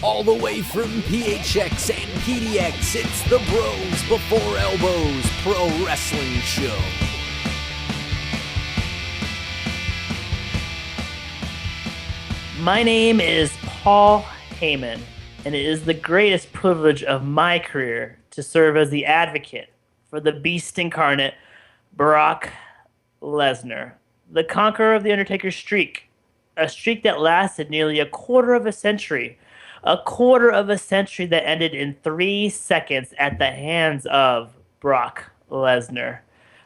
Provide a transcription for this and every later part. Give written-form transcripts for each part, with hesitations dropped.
All the way from PHX and PDX, it's the Bros Before Elbows Pro Wrestling Show. My name is Paul Heyman, and it is the greatest privilege of my career to serve as the advocate for the beast incarnate, Brock Lesnar, the conqueror of the Undertaker's streak, a streak that lasted nearly a quarter of a century that ended in 3 seconds at the hands of Brock Lesnar.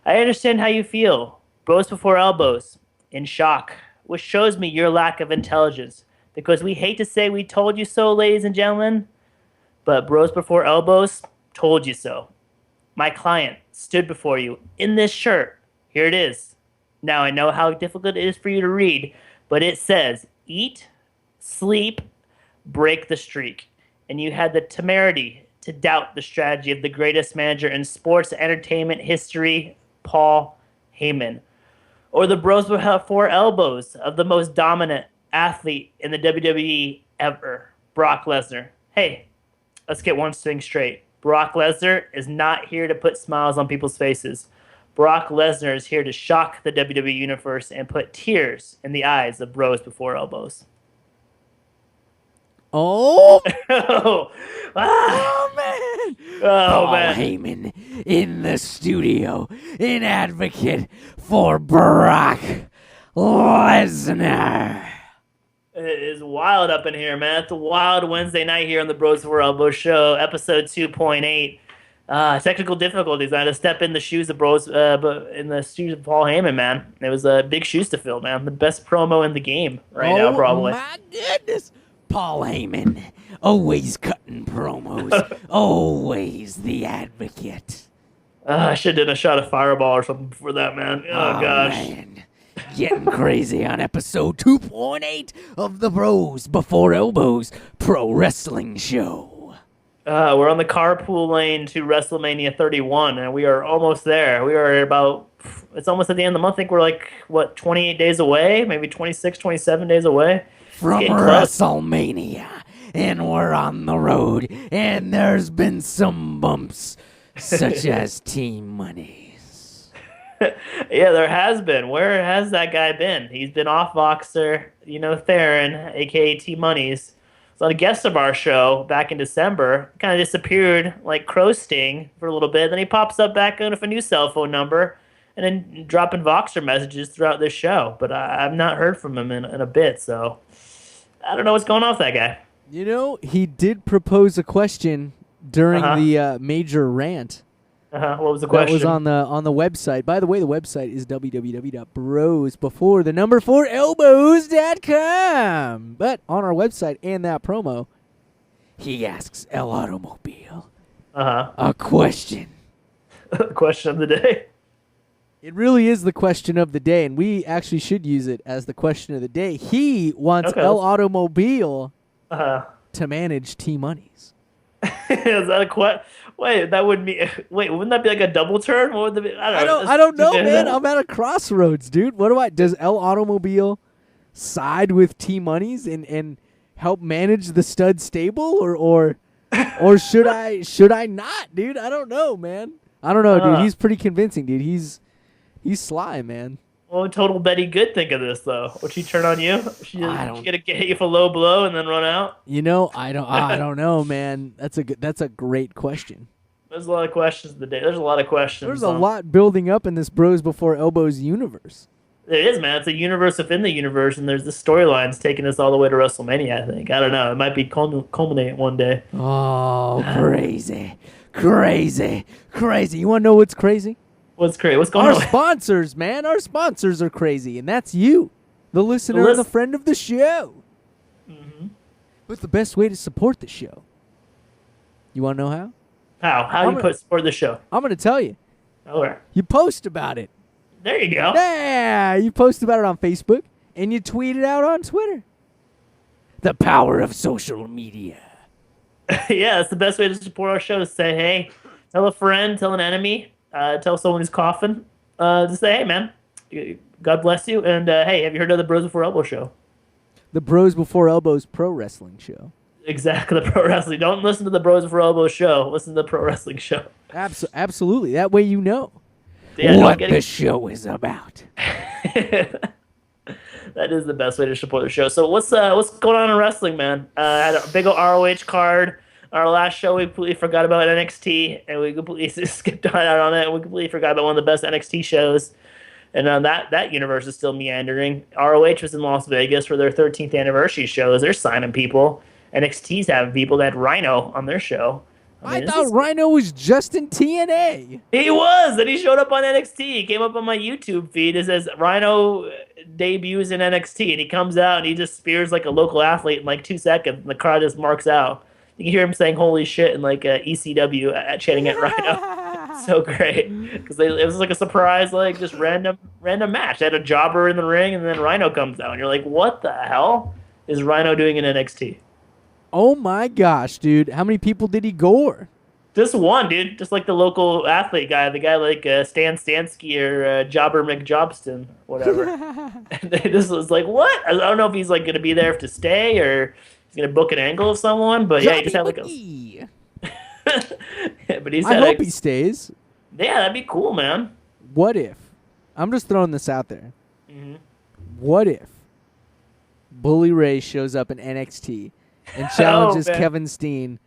I understand how you feel, Bros Before Elbows, in shock, which shows me your lack of intelligence, because we hate to say we told you so, ladies and gentlemen, but Bros Before Elbows told you so. My client stood before you in this shirt. Here it is. Now, I know how difficult it is for you to read, but it says, eat, sleep, break the streak. And you had the temerity to doubt the strategy of the greatest manager in sports entertainment history, Paul Heyman. Or the Bros Before Elbows of the most dominant athlete in the WWE ever, Brock Lesnar. Hey, let's get one thing straight. Brock Lesnar is not here to put smiles on people's faces. Brock Lesnar is here to shock the WWE universe and put tears in the eyes of Bros Before Elbows. Oh, Oh, man. Oh, Paul man. Heyman in the studio, an advocate for Brock Lesnar. It is wild up in here, man. It's a wild Wednesday night here on the Bros Before Elbows show, episode 2.8. Technical difficulties. I had to step in the shoes of Bros, in the shoes of Paul Heyman, man. It was big shoes to fill, man. The best promo in the game now, probably. My goodness. Paul Heyman, always cutting promos, always the advocate. I should have done a shot of Fireball or something before that, man. Oh gosh. Man. Getting crazy on episode 2.8 of the Bros Before Elbows Pro Wrestling Show. We're on the carpool lane to WrestleMania 31, and we are almost there. We are it's almost at the end of the month. I think we're 28 days away, maybe 26, 27 days away. From WrestleMania, and we're on the road, and there's been some bumps, such as T-Monies. Yeah, there has been. Where has that guy been? He's been off Voxer, Theron, a.k.a. T-Monies. Was on a guest of our show back in December. Kind of disappeared like Crow Sting for a little bit. Then he pops up back with a new cell phone number and then dropping Voxer messages throughout this show. But I've not heard from him in a bit, so I don't know what's going on with that guy. He did propose a question during the major rant. What was the question? That was on the website. By the way, the website is www.brosbefore4elbows.com. But on our website and that promo, He asks El Automobile Uh-huh. a question. Question of the day. It really is the question of the day, and we actually should use it as the question of the day. He wants El Automobile to manage T-Monies. Is that a question? Wait, that would be. Wait, wouldn't that be like a double turn? What would that be? I don't know, man. I'm at a crossroads, dude. Does El Automobile side with T-Monies and help manage the stud stable, or should I not, dude? I don't know, man. I don't know, dude. He's pretty convincing, dude. He's sly, man. What would Total Betty Good think of this, though? Would she turn on you? She gonna hit you for a low blow and then run out? I don't know, man. That's a great question. There's a lot of questions today. There's a lot of questions. There's a lot building up in this Bros Before Elbows universe. It is, man. It's a universe within the universe, and there's the storylines taking us all the way to WrestleMania, I think. I don't know. It might be culminate one day. Oh, crazy. Crazy. You want to know what's crazy? What's crazy? What's going on? Our sponsors, man. Our sponsors are crazy, and that's you, the listener and the friend of the show. Mm-hmm. What's the best way to support the show? You want to know how? How do you support the show? I'm going to tell you. Okay. You post about it. There you go. Yeah, you post about it on Facebook, and you tweet it out on Twitter. The power of social media. Yeah, that's the best way to support our show. Is say, hey, tell a friend, tell an enemy, tell someone who's coughing. Just say, hey, man, God bless you, and hey, have you heard of the Bros Before Elbow show? The Bros Before Elbows pro wrestling show. Exactly, the pro wrestling. Don't listen to the Bros for Elbows show. Listen to the pro wrestling show. Absolutely. That way you know. Yeah, what the show is about. That is the best way to support the show. So what's going on in wrestling, man? I had a big old ROH card. Our last show, we completely forgot about NXT, and we completely skipped out on it. We completely forgot about one of the best NXT shows. And that universe is still meandering. ROH was in Las Vegas for their 13th anniversary shows. They're signing people. NXT's having people that had Rhino on their show. I thought Rhino was just in TNA. He was. Then he showed up on NXT. He came up on my YouTube feed. It says Rhino debuts in NXT, and he comes out and he just spears like a local athlete in like 2 seconds, and the crowd just marks out. You can hear him saying "Holy shit" in like ECW chanting at Rhino. So great because it was like a surprise, like just random match. They had a jobber in the ring, and then Rhino comes out, and you're like, "What the hell is Rhino doing in NXT?" Oh my gosh, dude! How many people did he gore? Just one, dude. Just like the local athlete guy, the guy like Stan Stansky or Jobber McJobston, whatever. And they just was like, "What?" I don't know if he's like going to be there to stay or he's going to book an angle of someone, but yeah, he just had like a. Yeah, but he's. I hope he stays. Yeah, that'd be cool, man. What if? I'm just throwing this out there. Mm-hmm. What if Bully Ray shows up in NXT and challenges Kevin Steen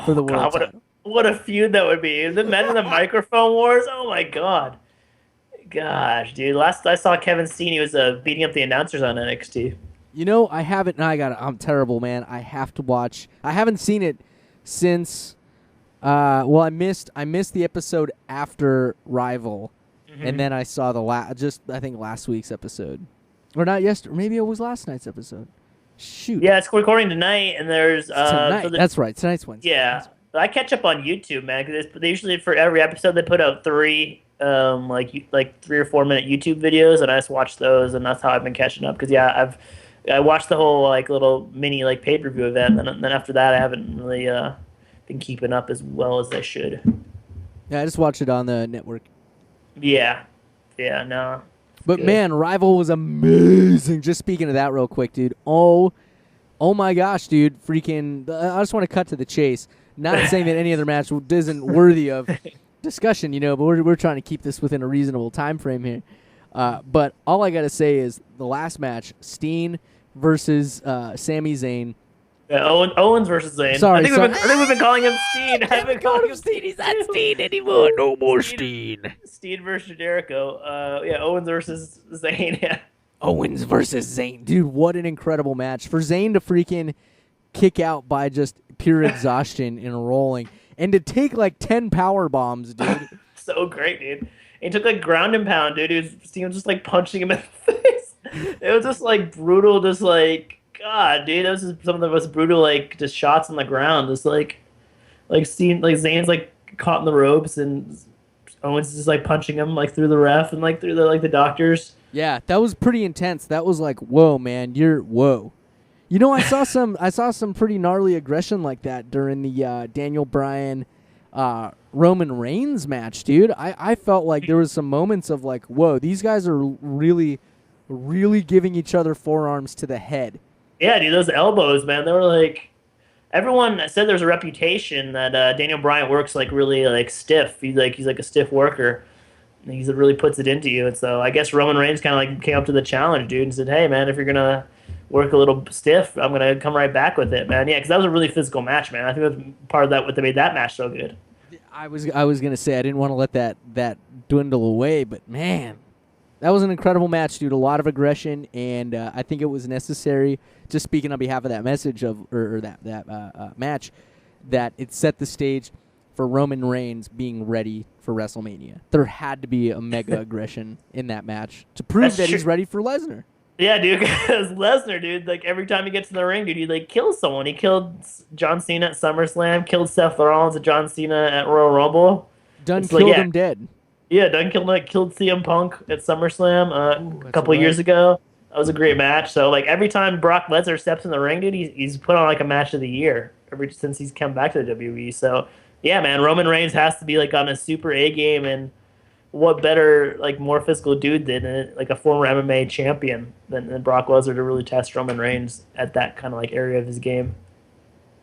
for the world title? What a feud that would be. The men in the microphone wars. Oh my god. Gosh, dude. Last I saw Kevin Steen, he was beating up the announcers on NXT. You know, I haven't. No, I'm terrible, man. I have to watch. I haven't seen it since. Well, I missed the episode after Rival, and then I saw I think last week's episode, or not yesterday. Maybe it was last night's episode. Shoot. Yeah, it's recording tonight, and there's tonight. That's right. Tonight's Wednesday. Yeah, I catch up on YouTube, man, because they usually for every episode they put out three 3 or 4 minute YouTube videos, and I just watch those, and that's how I've been catching up. Because yeah, I watched the whole like little mini like pay-per-view event, and then after that I haven't really been keeping up as well as I should. Yeah, I just watched it on the network. Yeah, no. But good. Man, Rival was amazing. Just speaking of that real quick, dude. Oh my gosh, dude. Freaking, I just want to cut to the chase. Not saying that any other match isn't worthy of discussion, but we're trying to keep this within a reasonable time frame here. But all I got to say is the last match, Steen versus Sami Zayn. Yeah, Owens versus Zayn. Sorry, I think we've been calling him Steen. I haven't called him Steen. He's not Steen anymore. No more Steen. Steen versus Jericho. Owens versus Zayn. Yeah. Owens versus Zayn. Dude, what an incredible match. For Zayn to freaking kick out by just pure exhaustion and rolling. And to take like 10 power bombs, dude. So great, dude. He took like ground and pound, dude. Steen was just like punching him in the face. It was just like brutal, just like, God, dude, that was just some of the most brutal, like, just shots on the ground. Just like Steen, like Zayn's like caught in the ropes, and Owens is just like punching him like through the ref and like through the doctors. Yeah, that was pretty intense. That was like, whoa, man, whoa. I saw some pretty gnarly aggression like that during the Daniel Bryan Roman Reigns match, dude. I felt like there was some moments of like, whoa, these guys are really, really giving each other forearms to the head. Yeah, dude, those elbows, man, they were like, everyone said there's a reputation that Daniel Bryan works like really like stiff. He's like a stiff worker. He really puts it into you. And so I guess Roman Reigns kind of like came up to the challenge, dude, and said, hey, man, if you're going to work a little stiff, I'm going to come right back with it, man. Yeah, because that was a really physical match, man. I think that was part of that what made that match so good. I was going to say I didn't want to let that dwindle away, but man, that was an incredible match, dude. A lot of aggression, and I think it was necessary. Just speaking on behalf of that message or that match, that it set the stage for Roman Reigns being ready for WrestleMania. There had to be a mega aggression in that match to prove that he's ready for Lesnar. Yeah, dude, because Lesnar, dude, like every time he gets in the ring, dude, he like kills someone. He killed John Cena at SummerSlam, killed Seth Rollins at John Cena at Royal Rumble. Killed him dead. Yeah, Dunn killed CM Punk at SummerSlam a couple of years ago. That was a great match. So like every time Brock Lesnar steps in the ring, dude, he's put on like a match of the year since he's come back to the WWE. So yeah, man, Roman Reigns has to be like on a super A game, and what better, like, more physical dude than like a former MMA champion than Brock Lesnar to really test Roman Reigns at that kind of like area of his game.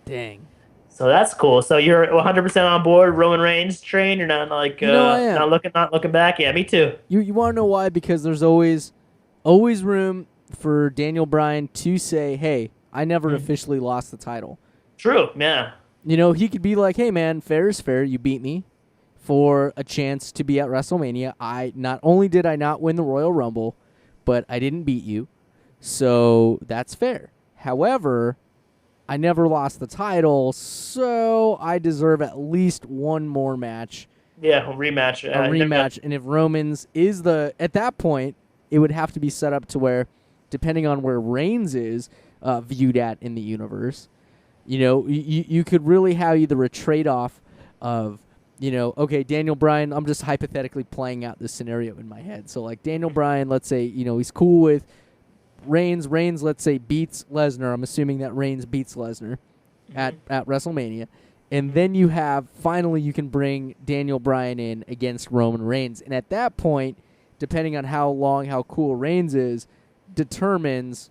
Dang. So that's cool. So you're 100% on board Roman Reigns train. You're not like I am. not looking back. Yeah, me too. You want to know why? Because there's always room for Daniel Bryan to say, "Hey, I never officially lost the title." True. Yeah. He could be like, "Hey, man, fair is fair. You beat me for a chance to be at WrestleMania. I not only did I not win the Royal Rumble, but I didn't beat you, so that's fair. However, I never lost the title, so I deserve at least one more match." Yeah, a rematch. A rematch. And if Roman's is at that point, it would have to be set up to where, depending on where Reigns is viewed at in the universe, you could really have either a trade-off of, okay, Daniel Bryan, I'm just hypothetically playing out this scenario in my head. So, like, Daniel Bryan, let's say, he's cool with Reigns, let's say, beats Lesnar. I'm assuming that Reigns beats Lesnar at WrestleMania. And then you can bring Daniel Bryan in against Roman Reigns. And at that point, depending on how cool Reigns is, determines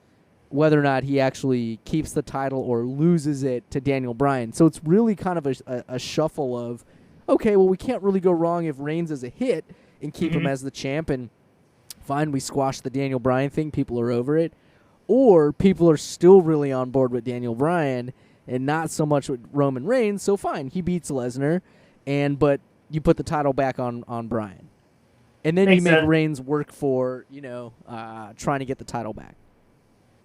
whether or not he actually keeps the title or loses it to Daniel Bryan. So it's really kind of a shuffle of, okay, well, we can't really go wrong if Reigns is a hit and keep him as the champ, and fine, we squash the Daniel Bryan thing, people are over it. Or people are still really on board with Daniel Bryan and not so much with Roman Reigns, so fine, he beats Lesnar, but you put the title back on Bryan. And then you make Reigns work for, trying to get the title back.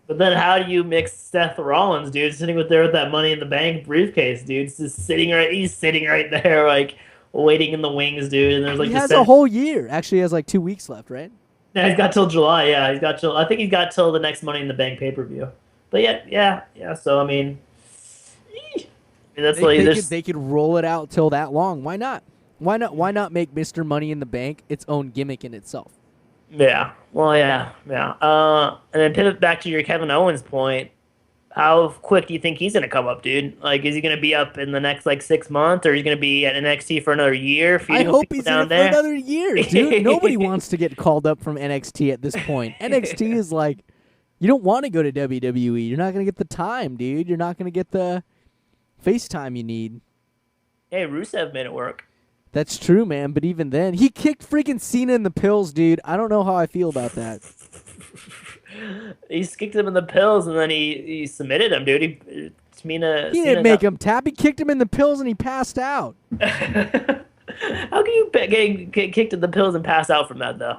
But then how do you mix Seth Rollins, dude, sitting there with that Money in the Bank briefcase, dude? He's sitting right there, like, waiting in the wings, dude. And there's like he has a whole year. Actually, he has like 2 weeks left, right? Yeah, he's got till July. Yeah, I think he's got till the next Money in the Bank pay-per-view. But yeah. So I mean, that's they could roll it out till that long. Why not? Why not make Mr. Money in the Bank its own gimmick in itself? Yeah. Well, yeah. And then pivot back to your Kevin Owens point. How quick do you think he's going to come up, dude? Like, is he going to be up in the next, 6 months, or is he going to be at NXT for another year? I hope he's in it for another year, dude. Nobody wants to get called up from NXT at this point. NXT is like, you don't want to go to WWE. You're not going to get the time, dude. You're not going to get the FaceTime you need. Hey, Rusev made it work. That's true, man. But even then, he kicked freaking Cena in the pills, dude. I don't know how I feel about that. He kicked him in the pills, and then he submitted him, dude. He didn't make him tap. He kicked him in the pills, and he passed out. How can you get kicked in the pills and pass out from that, though?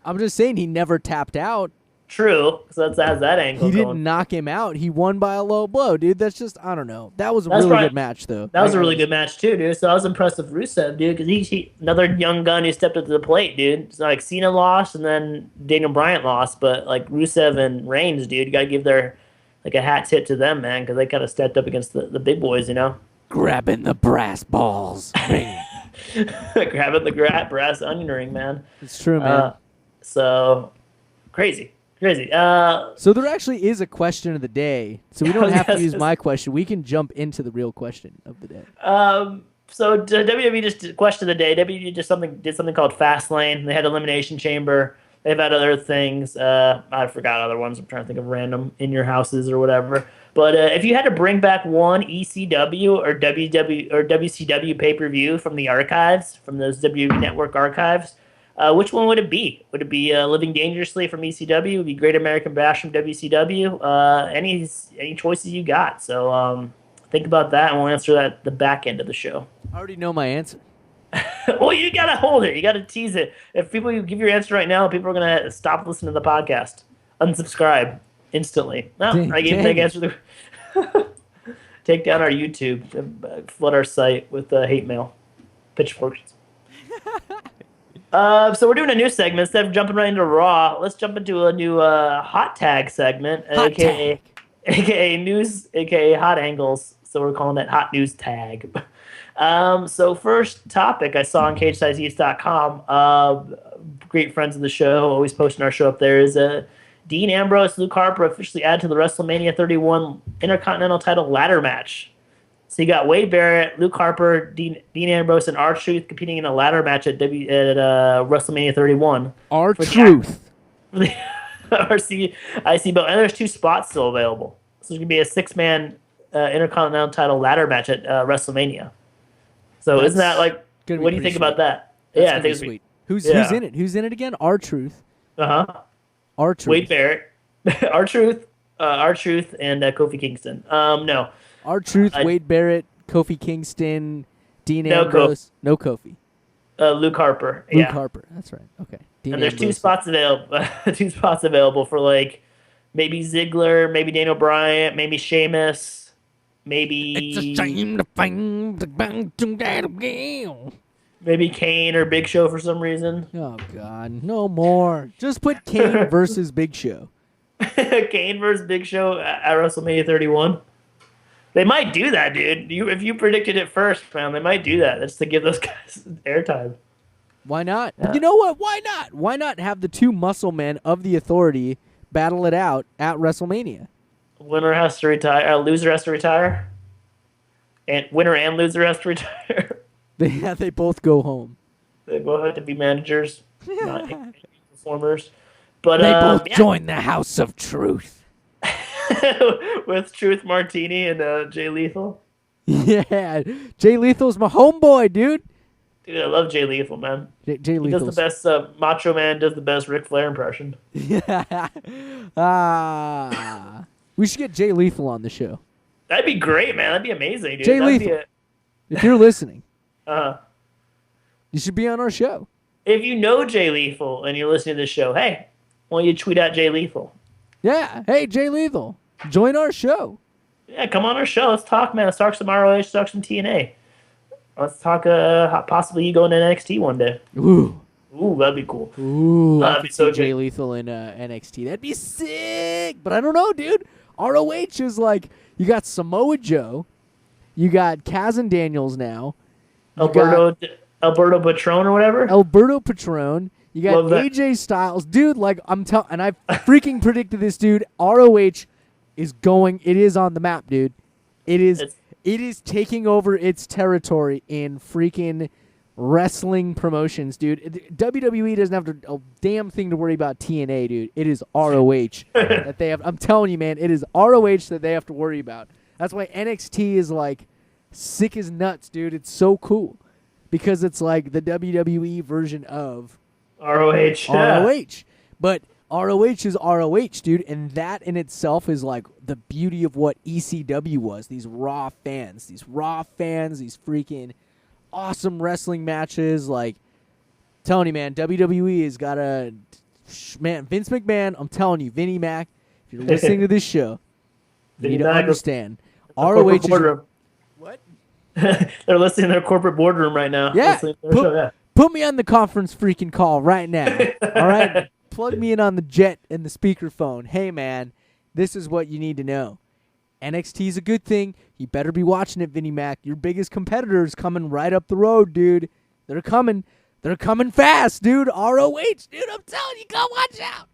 I'm just saying he never tapped out. True, so that has that angle. He didn't knock him out. He won by a low blow, dude. That's just, I don't know. That was a really good match, though. That was a really good match, too, dude. So I was impressed with Rusev, dude, because he another young gun who stepped up to the plate, dude. It's like Cena lost and then Daniel Bryan lost, but like Rusev and Reigns, dude, you got to give a hat tip to them, man, because they kind of stepped up against the big boys, Grabbing the brass balls. Grabbing the brass onion ring, man. It's true, man. So, crazy. So there actually is a question of the day. So we don't have to use my question. We can jump into the real question of the day. So WWE just question of the day. WWE did something called Fastlane. They had Elimination Chamber. They've had other things. I forgot other ones. I'm trying to think of random in your houses or whatever. But if you had to bring back one ECW or WCW pay-per-view from the archives, from those WWE Network archives, which one would it be? Would it be Living Dangerously from ECW? Would it be Great American Bash from WCW? Any choices you got? So think about that, and we'll answer that at the back end of the show. I already know my answer. Well, you got to hold it. You got to tease it. If people give your answer right now, people are going to stop listening to the podcast. Unsubscribe instantly. No, I gave the answer. Take down our YouTube, flood our site with hate mail, pitchforks. So we're doing a new segment. Instead of jumping right into Raw, let's jump into a new hot tag segment, aka news, aka hot angles. So we're calling it Hot News Tag. So first topic I saw on CagesizeEast.com, great friends of the show, always posting our show up there, is Dean Ambrose, Luke Harper officially added to the WrestleMania 31 Intercontinental title ladder match. So you got Wade Barrett, Luke Harper, Dean Ambrose, and R-Truth competing in a ladder match at WrestleMania 31. R-Truth. RC IC belt, and there's 2 spots still available. So there's gonna be a 6-man Intercontinental title ladder match at WrestleMania. So isn't that like? What do you think about that? Yeah, I think it's sweet. Who's in it? Who's in it again? R-Truth. R-Truth. Wade Barrett, R-Truth, R-Truth, and Kofi Kingston. No. R-Truth, Wade Barrett, Kofi Kingston, Dean Ambrose. No Kofi. Luke Harper. Luke Harper. That's right. Okay. Dean and there's Ambrose. 2 spots available. 2 spots available for like maybe Ziggler, maybe Daniel Bryan, maybe Sheamus, maybe. It's a shame to find the bang to that again. Maybe Kane or Big Show for some reason. Oh God, no more. Just put Kane versus Big Show. Kane versus Big Show at WrestleMania 31. They might do that, dude. If you predicted it first, man, they might do that. That's to give those guys airtime. Why not? Yeah. You know what? Why not? Why not have the 2 muscle men of the Authority battle it out at WrestleMania? Winner has to retire. Loser has to retire. And winner and loser has to retire. They both go home. They both have to be managers, not performers. But they both join the House of Truth. With Truth Martini and Jay Lethal. Yeah, Jay Lethal's my homeboy, dude. Dude, I love Jay Lethal, man. Jay Lethal does the best. Macho Man does the best Ric Flair impression. Yeah. We should get Jay Lethal on the show. That'd be great, man. That'd be amazing, dude. Jay Lethal, if you're listening, you should be on our show. If you know Jay Lethal and you're listening to this show, hey, why don't you tweet out Jay Lethal? Yeah. Hey, Jay Lethal, join our show. Yeah, come on our show. Let's talk, man. Let's talk some ROH. Let's talk some TNA. Let's talk possibly you going to NXT one day. Ooh, that'd be cool. That'd be so Jay Lethal in NXT. That'd be sick. But I don't know, dude. ROH is like, you got Samoa Joe, you got Kaz and Daniels now, Alberto Patron or whatever. Alberto Patron. You got AJ Styles, dude. Like I'm telling, and I freaking predicted this, dude. ROH is going. It is on the map, dude. It is taking over its territory in freaking wrestling promotions, dude. WWE doesn't have a damn thing to worry about TNA, dude. It is ROH that they have. I'm telling you, man. It is ROH that they have to worry about. That's why NXT is like sick as nuts, dude. It's so cool because it's like the WWE version of ROH. ROH. But ROH is ROH, dude, and that in itself is like the beauty of what ECW was. These raw fans, these freaking awesome wrestling matches. Like, telling you, man, WWE has got man, Vince McMahon, I'm telling you, Vinnie Mac, if you're listening to this show, you need to understand. ROH is... What? They're listening to their corporate boardroom right now. Yeah. Put me on the conference freaking call right now. All right? Plug me in on the jet and the speakerphone. Hey, man, this is what you need to know. NXT is a good thing. You better be watching it, Vinnie Mac. Your biggest competitor is coming right up the road, dude. They're coming. They're coming fast, dude. ROH, dude. I'm telling you, go watch out.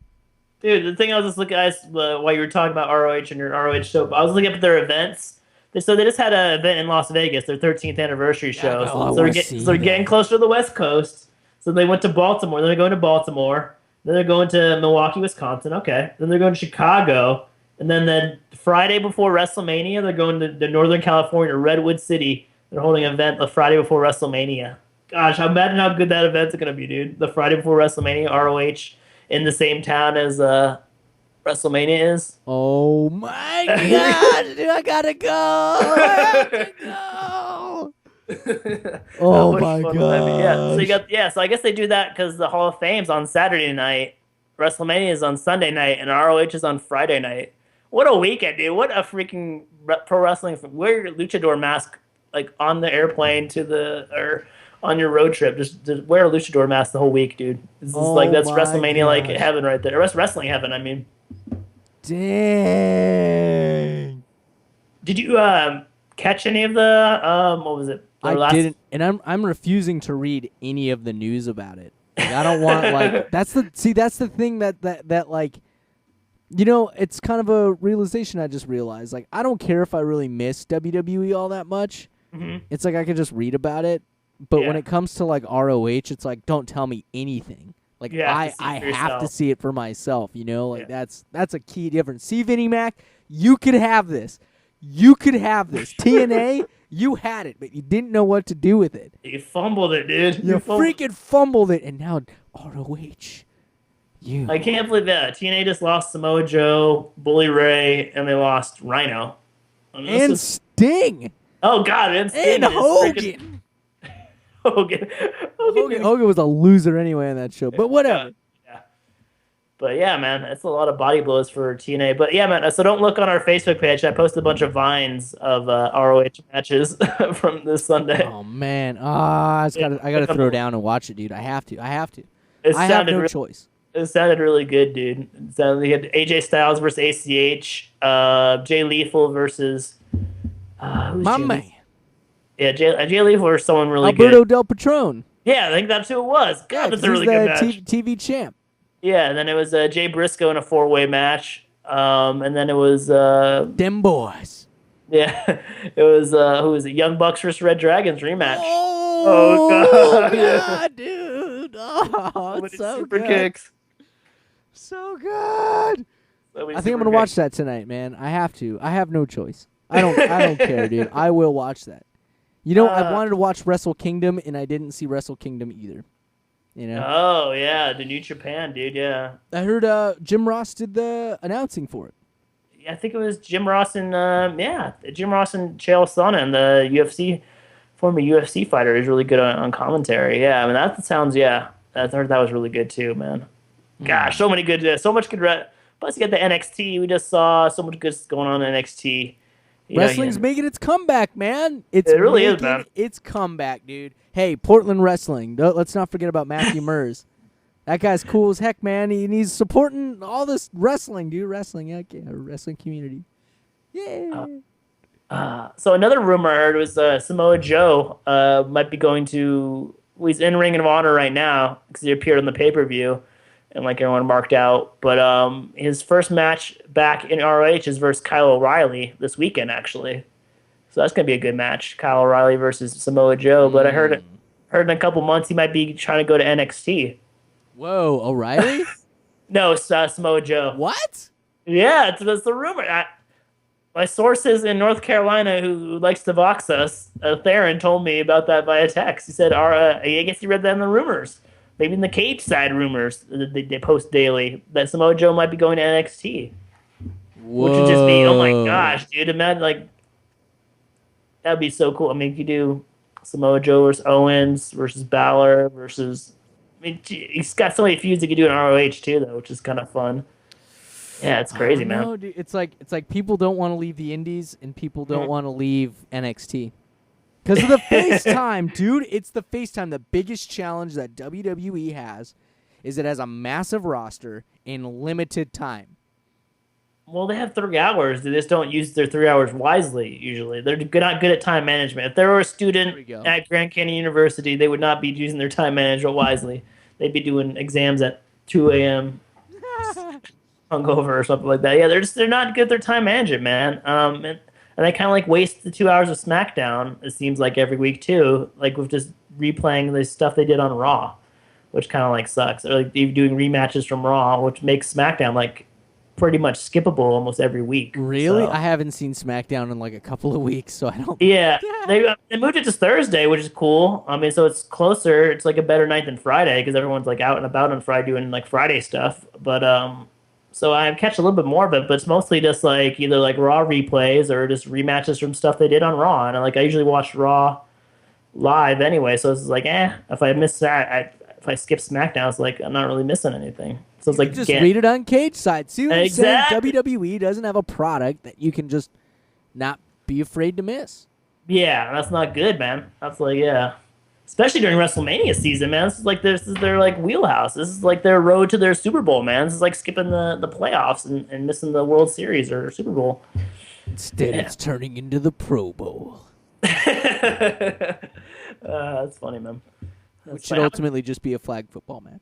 Dude, the thing I was just looking at while you were talking about ROH and your ROH show, I was looking up at their events. So they just had an event in Las Vegas, their 13th anniversary show. So they're getting closer to the West Coast. So they went to Baltimore. Then they're going to Baltimore. Then they're going to Milwaukee, Wisconsin. Okay. Then they're going to Chicago. And then the Friday before WrestleMania, they're going to Northern California, Redwood City. They're holding an event the Friday before WrestleMania. Gosh, imagine how good that event's going to be, dude. The Friday before WrestleMania, ROH in the same town as WrestleMania is. Oh my God, dude, I gotta go. I have to go. Oh my God. So I guess they do that because the Hall of Fame's on Saturday night, WrestleMania is on Sunday night, and ROH is on Friday night. What a weekend, dude! What a freaking pro wrestling! Wear your luchador mask like on the airplane or on your road trip. Just wear a luchador mask the whole week, dude. This is that's WrestleMania like heaven right there. Wrestling heaven, I mean. Dang. Did you catch any of the what was it? I didn't, and I'm refusing to read any of the news about it. Like, I don't want like that's the thing that like You know, it's kind of a realization I just realized. Like, I don't care if I really miss WWE all that much. Mm-hmm. It's like I could just read about it. But when Yeah. it comes to, like, ROH, it's like, don't tell me anything. Like, You have I to see it for have to yourself. see it for myself, you know? Like, Yeah. that's a key difference. See, Vinnie Mac, you could have this. You could have this. TNA, you had it, but you didn't know what to do with it. You fumbled it, dude. You fumbled. freaking fumbled it, and now ROH. You. I can't believe that. TNA just lost Samoa Joe, Bully Ray, and they lost Rhino. I mean, And this is- Sting. oh, God. And Sting And is freaking- Hogan. Hogan. Hogan was a loser anyway on that show, but whatever. Yeah. But yeah, man, it's a lot of body blows for TNA. But yeah, man, so don't look on our Facebook page. I posted a bunch of vines of ROH matches from this Sunday. Oh man, I gotta throw down and watch it, dude. I have to. It I have sounded no re- choice. It sounded really good, dude. So we had AJ Styles versus ACH, Jay Lethal versus who's My Jay man, Lethal? Yeah, Jay Lethal versus someone really Alberto good. Del Patron. Yeah, I think that's who it was. God, Yeah, that's 'cause a really he's good the match. TV champ. Yeah, and then it was Jay Briscoe in a 4-way match. And then it was Them boys. yeah, it was who was it? Young Bucks versus Red Dragons rematch. Oh, God. God, dude! Oh, it's so super good. kicks. So good. So many I think I'm super gonna watch kicks. that tonight, man. I have to. I have no choice. I don't care, dude. I will watch that. You know, I wanted to watch Wrestle Kingdom, and I didn't see Wrestle Kingdom either. You know, Oh yeah, the New Japan, dude. Yeah, I heard Jim Ross did the announcing for it. I think it was Jim Ross and Jim Ross and Chael Sonnen, and the UFC former UFC fighter, is really good on commentary. Yeah, I mean that sounds I heard that was really good too, man. Gosh, so many good, so much good. Plus, you got the NXT. We just saw so much good going on in NXT. You know, Wrestling's making its comeback, man. It's It really is, making man. its comeback, dude. Hey, Portland Wrestling. Let's not forget about Matthew Mers. That guy's cool as heck, man. He's supporting all this wrestling, dude. Wrestling, yeah, wrestling community. Yeah. So another rumor I heard was Samoa Joe might be going to. Well, he's in Ring of Honor right now because he appeared on the pay-per-view, and like everyone marked out. But his first match back in ROH is versus Kyle O'Reilly this weekend, actually. So that's gonna be a good match, Kyle O'Reilly versus Samoa Joe. But I heard in a couple months he might be trying to go to NXT. Whoa, O'Reilly? No, Samoa Joe. What? Yeah, that's the rumor. My sources in North Carolina who likes to vox us, Theron, told me about that via text. He said, I guess he read that in the rumors. Maybe in the Cage Side rumors that they post daily that Samoa Joe might be going to NXT. Whoa. Which would just be, oh my gosh, dude. Imagine, like, that'd be so cool. I mean, you could do Samoa Joe versus Owens versus Balor versus... I mean, he's got so many feuds he could do in ROH too, though, which is kind of fun. Yeah, it's crazy, man. No, dude, it's like people don't want to leave the Indies and people don't want to leave NXT. Because of the FaceTime, dude. It's the FaceTime. The biggest challenge that WWE has is it has a massive roster in limited time. Well, they have 3 hours. They just don't use their 3 hours wisely, usually. They're not good at time management. If they were a student at Grand Canyon University, they would not be using their time management wisely. They'd be doing exams at 2 a.m. hungover or something like that. Yeah, they're not good at their time management, man. And they kind of like waste the 2 hours of SmackDown, it seems like, every week, too. Like, with just replaying the stuff they did on Raw, which kind of like sucks. Or like doing rematches from Raw, which makes SmackDown like pretty much skippable almost every week. Really? So. I haven't seen SmackDown in like a couple of weeks, so I don't... Yeah, they moved it to Thursday, which is cool. I mean, so it's closer. It's like a better night than Friday because everyone's like out and about on Friday doing like Friday stuff. But so I catch a little bit more of it, but it's mostly just like either like Raw replays or just rematches from stuff they did on Raw. And like I usually watch Raw live anyway, so it's like if I miss that, if I skip SmackDown, it's like I'm not really missing anything. So it's like just read it on Cage Side. See what I'm saying? Exactly. WWE doesn't have a product that you can just not be afraid to miss. Yeah, that's not good, man. That's like, especially during WrestleMania season, man. This is their like wheelhouse. This is like their road to their Super Bowl, man. This is like skipping the playoffs and missing the World Series or Super Bowl. Instead, it's turning into the Pro Bowl. That's funny, man. Which should ultimately just be a flag football match.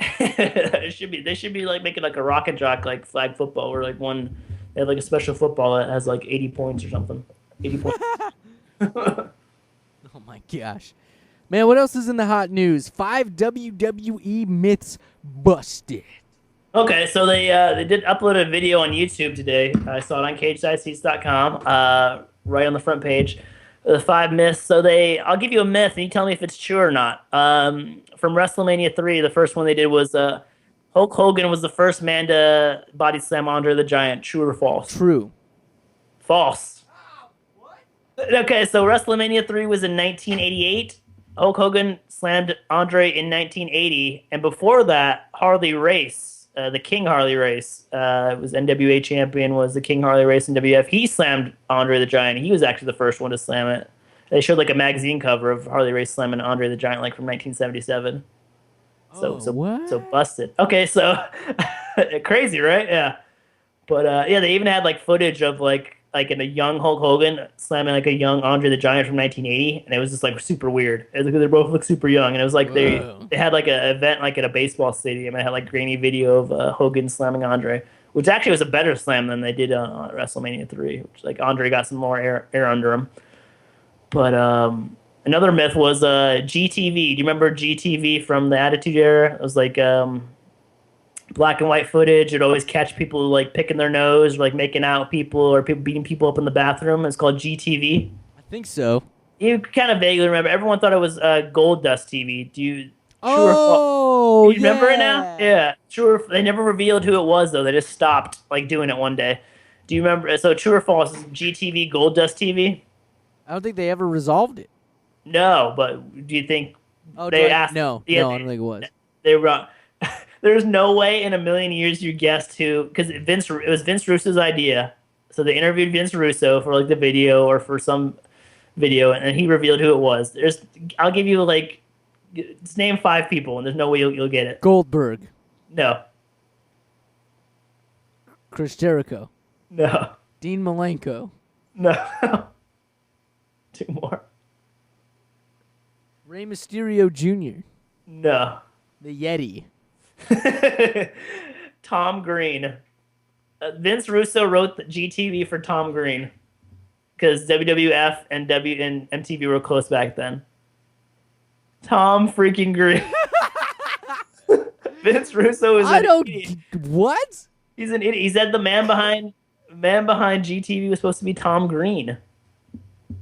It should be. They should be like making like a rocket jock like flag football, or like one. They have like a special football that has like 80 points or something. 80 points. Oh my gosh. Man, what else is in the hot news? 5 WWE myths busted. Okay, so they did upload a video on YouTube today. I saw it on CagesideSeats.com, right on the front page. The 5 myths. So I'll give you a myth, and you tell me if it's true or not. From WrestleMania 3, the first one they did was Hulk Hogan was the first man to body slam Andre the Giant. True or false? True. False. Okay, so WrestleMania 3 was in 1988. Hulk Hogan slammed Andre in 1980, and before that, Harley Race, the King Harley Race, was NWA champion, was the King Harley Race in WF. He slammed Andre the Giant. He was actually the first one to slam it. They showed like a magazine cover of Harley Race slamming Andre the Giant, like from 1977. So busted. Okay, so crazy, right? Yeah, but yeah, they even had like footage of like in a young Hulk Hogan slamming like a young Andre the Giant from 1980, and it was just like super weird. It was, they both look super young, and it was like they had like an event like at a baseball stadium, and it had like grainy video of Hogan slamming Andre, which actually was a better slam than they did on WrestleMania 3, which like Andre got some more air under him. But another myth was GTV. Do you remember GTV from the Attitude Era? It was like black and white footage. It'd always catch people like picking their nose, or, like making out people, or people beating people up in the bathroom. It's called GTV. I think so. You kind of vaguely remember. Everyone thought it was Gold Dust TV. Do you? Oh, you remember it now? Yeah. True. They never revealed who it was though. They just stopped like doing it one day. Do you remember? So true or false? Is GTV Gold Dust TV? I don't think they ever resolved it. No, but do you think Oh, they asked? No, yeah, no, I don't think it was. They were. There's no way in a million years you guessed who, because it was Vince Russo's idea. So they interviewed Vince Russo for like the video or for some video, and then he revealed who it was. I'll give you like, just name 5 people, and there's no way you'll get it. Goldberg. No. Chris Jericho. No. Dean Malenko. No. 2 more. Rey Mysterio Jr. No. The Yeti. Tom Green. Vince Russo wrote the GTV for Tom Green because WWF and MTV were close back then. Tom freaking Green. Vince Russo is an idiot. What? He's an idiot. He said the man behind GTV was supposed to be Tom Green.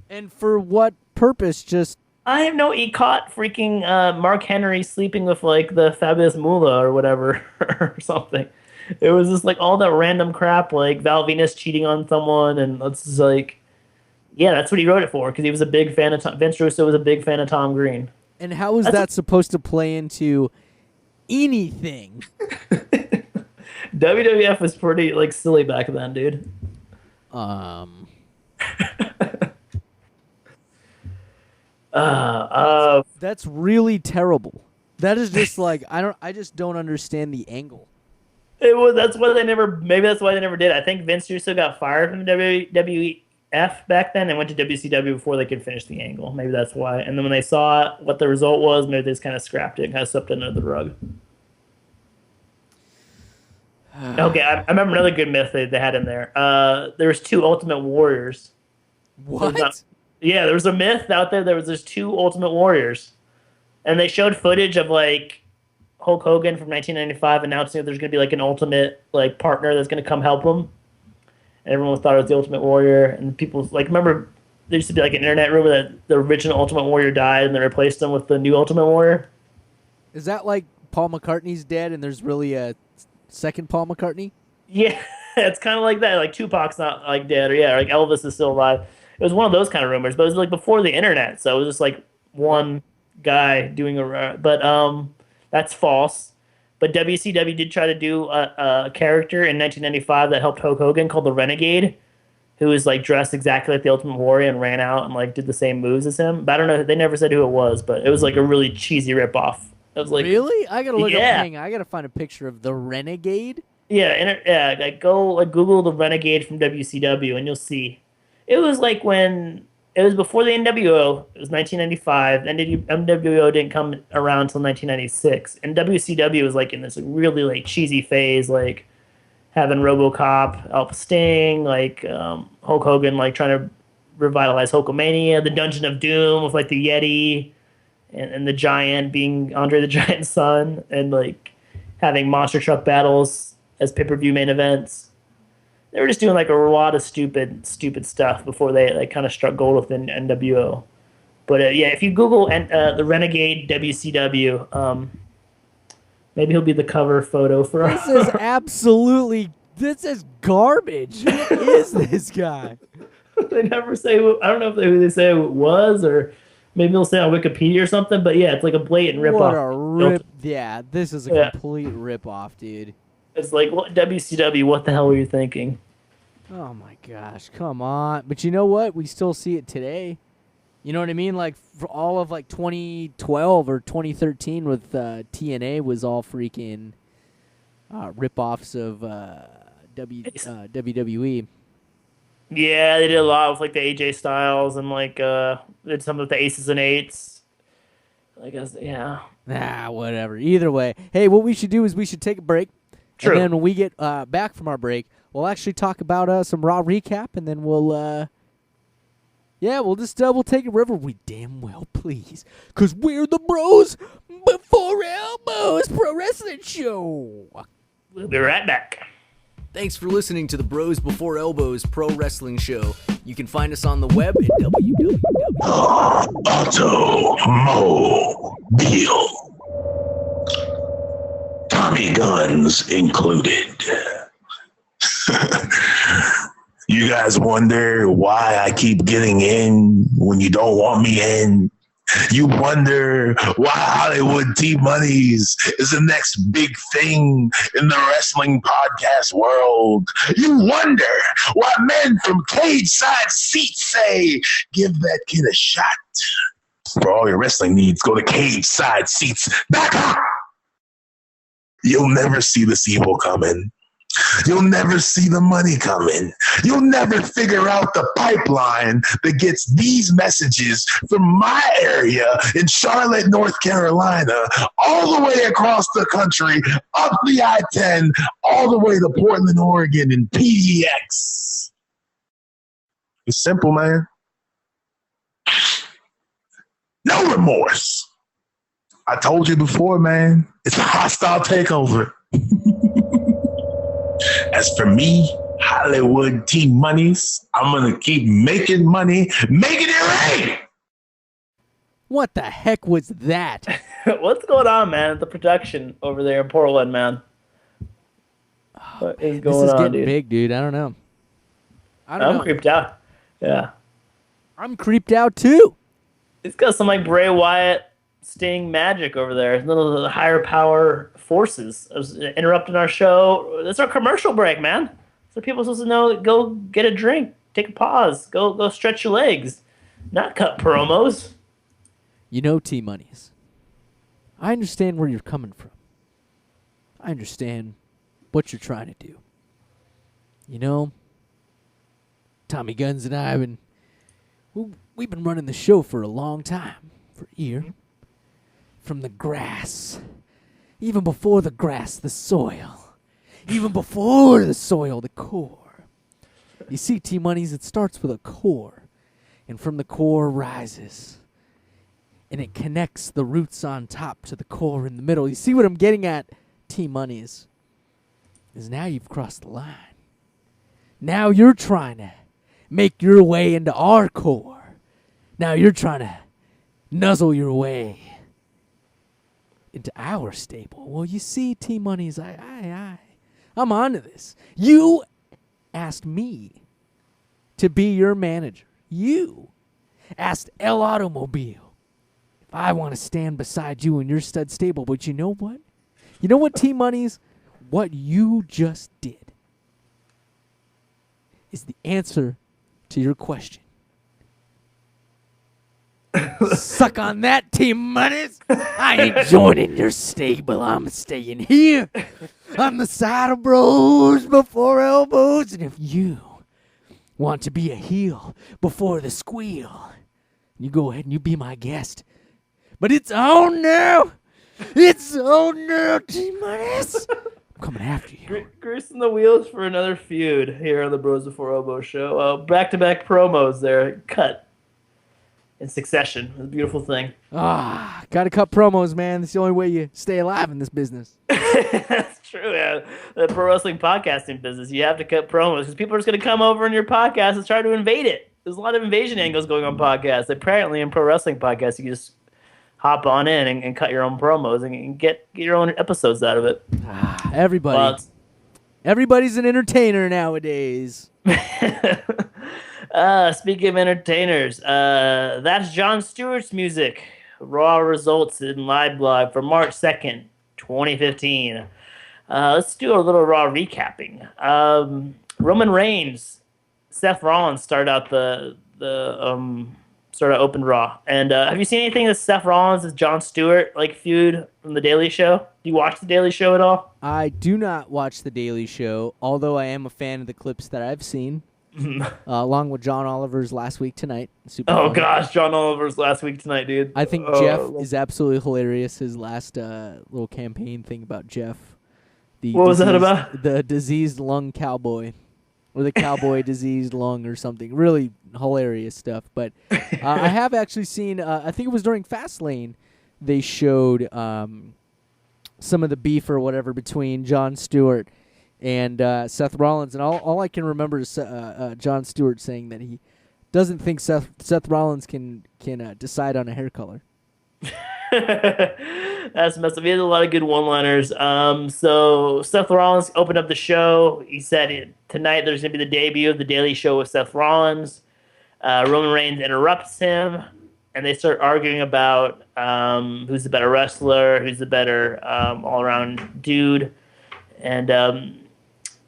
And for what purpose? Just I have no. He caught freaking Mark Henry sleeping with like the Fabulous Moolah or whatever or something. It was just like all that random crap, like Val Venus cheating on someone, and it's just like, yeah, that's what he wrote it for because he was a big fan of Vince Russo was a big fan of Tom Green. And how is that supposed to play into anything? WWF was pretty like silly back then, dude. That's really terrible. That is just like I just don't understand the angle. It was that's why they never did. I think Vince Russo got fired from WWF back then and went to WCW before they could finish the angle. Maybe that's why. And then when they saw what the result was, maybe they just kind of scrapped it and kind of swept it under the rug. Okay, I remember another good myth they had in there. There was 2 Ultimate Warriors. What? Yeah, there was a myth out there. There was just 2 Ultimate Warriors, and they showed footage of like Hulk Hogan from 1995 announcing that there's going to be like an Ultimate like partner that's going to come help him. And everyone thought it was the Ultimate Warrior, and people like remember there used to be like an internet rumor that the original Ultimate Warrior died and they replaced him with the new Ultimate Warrior. Is that like Paul McCartney's dead and there's really a second Paul McCartney? Yeah, it's kind of like that. Like Tupac's not like dead, or yeah, like Elvis is still alive. It was one of those kind of rumors, but it was like before the internet, so it was just like one guy doing but that's false. But WCW did try to do a character in 1995 that helped Hulk Hogan called the Renegade, who was like dressed exactly like the Ultimate Warrior and ran out and like did the same moves as him. But I don't know, they never said who it was, but it was like a really cheesy ripoff. It was like, really? I gotta look up. Hang on, I gotta find a picture of the Renegade. Yeah, like go like Google the Renegade from WCW and you'll see. It was like when It was before the NWO. It was 1995. NWO didn't come around until 1996. And WCW was like in this really like cheesy phase, like having RoboCop, Alpha Sting, like Hulk Hogan, like trying to revitalize Hulkamania, the Dungeon of Doom with like the Yeti and the Giant being Andre the Giant's son, and like having monster truck battles as pay-per-view main events. They were just doing like a lot of stupid stuff before they like kind of struck gold with the NWO. But yeah, if you Google the Renegade WCW, maybe he'll be the cover photo for This is this is garbage. Who is this guy? They never say. I don't know if who they say it was, or maybe they'll say on Wikipedia or something. But yeah, it's like a blatant rip What off. a rip! Yeah, this is a complete rip off, dude. It's like, what, WCW, what the hell were you thinking? Oh my gosh, come on. But you know what? We still see it today. You know what I mean? Like, for all of like 2012 or 2013 with TNA was all freaking rip-offs of WWE. Yeah, they did a lot with like the AJ Styles and like did some of the Aces and Eights. I guess, yeah. Whatever. Either way. Hey, what we should do is we should take a break. True. And then when we get back from our break, we'll actually talk about some Raw recap, and then we'll take it wherever we damn well please. Because we're the Bros Before Elbows Pro Wrestling Show. We'll be right back. Thanks for listening to the Bros Before Elbows Pro Wrestling Show. You can find us on the web at Automobile. Tommy guns included. You guys wonder why I keep getting in when you don't want me in? You wonder why Hollywood T-Money's is the next big thing in the wrestling podcast world. You wonder why men from cage side seats say, give that kid a shot. For all your wrestling needs, go to CageSideSeats.com. You'll never see this evil coming. You'll never see the money coming. You'll never figure out the pipeline that gets these messages from my area in Charlotte, North Carolina, all the way across the country, up the I-10, all the way to Portland, Oregon, and PDX. It's simple, man. No remorse. I told you before, man, it's a hostile takeover. As for me, Hollywood T-Monies, I'm going to keep making money, making it rain. What the heck was that? What's going on, man? The production over there in Portland, man. What is going This is on, getting dude? big, dude. I don't know. I'm creeped out. Yeah. I'm creeped out, too. It's got some like Bray Wyatt Sting magic over there. Little higher power forces. I was interrupting our show. That's our commercial break, man. So people are supposed to know. Go get a drink. Take a pause. Go stretch your legs. Not cut promos. You know, T-Monies, I understand where you're coming from. I understand what you're trying to do. You know, Tommy Guns and I we've been running the show for a long time, for a year. From the grass, even before the grass, the soil, even before the soil, the core. You see, T-Monies, it starts with a core, and from the core rises, and it connects the roots on top to the core in the middle. You see what I'm getting at, T-Monies, is now you've crossed the line. Now you're trying to make your way into our core. Now you're trying to nuzzle your way into our stable. Well, you see, T-Monies, I'm on to this. You asked me to be your manager. You asked El Automobile if I want to stand beside you in your stud stable. But you know what? You know what, T-Monies? What you just did is the answer to your question. Suck on that, T-Monies. I ain't joining your stable. I'm staying here on the side of Bros Before Elbows. And if you want to be a heel before the squeal, you go ahead and you be my guest. But it's on now. It's on now, T-Minus. I'm coming after you. Greasing the wheels for another feud here on the Bros Before Elbow show. Back-to-back promos there, cut in succession. It's a beautiful thing. Gotta cut promos, man. It's the only way you stay alive in this business. That's true, yeah. The pro wrestling podcasting business, you have to cut promos because people are just going to come over in your podcast and try to invade it. There's a lot of invasion angles going on podcasts. Apparently, in pro wrestling podcasts, you can just hop on in and cut your own promos and get your own episodes out of it. Everybody. Everybody's an entertainer nowadays. Speaking of entertainers, that's Jon Stewart's music. Raw results in live blog for March 2nd, 2015. Let's do a little Raw recapping. Roman Reigns, Seth Rollins started out open Raw. And have you seen anything of Seth Rollins as Jon Stewart feud from The Daily Show? Do you watch The Daily Show at all? I do not watch The Daily Show, although I am a fan of the clips that I've seen. Along with John Oliver's Last Week Tonight. Super fun. Gosh, John Oliver's Last Week Tonight, dude. I think Jeff is absolutely hilarious. His last little campaign thing about Jeff. What was that about? The diseased lung cowboy. Or the cowboy diseased lung or something. Really hilarious stuff. But I have actually seen, I think it was during Fastlane, they showed some of the beef or whatever between Jon Stewart and Seth Rollins, and all I can remember is Jon Stewart saying that he doesn't think Seth Rollins can decide on a hair color. That's messed up. He had a lot of good one-liners. So Seth Rollins opened up the show. He said tonight there's going to be the debut of The Daily Show with Seth Rollins. Roman Reigns interrupts him, and they start arguing about who's the better wrestler, who's the better all-around dude. And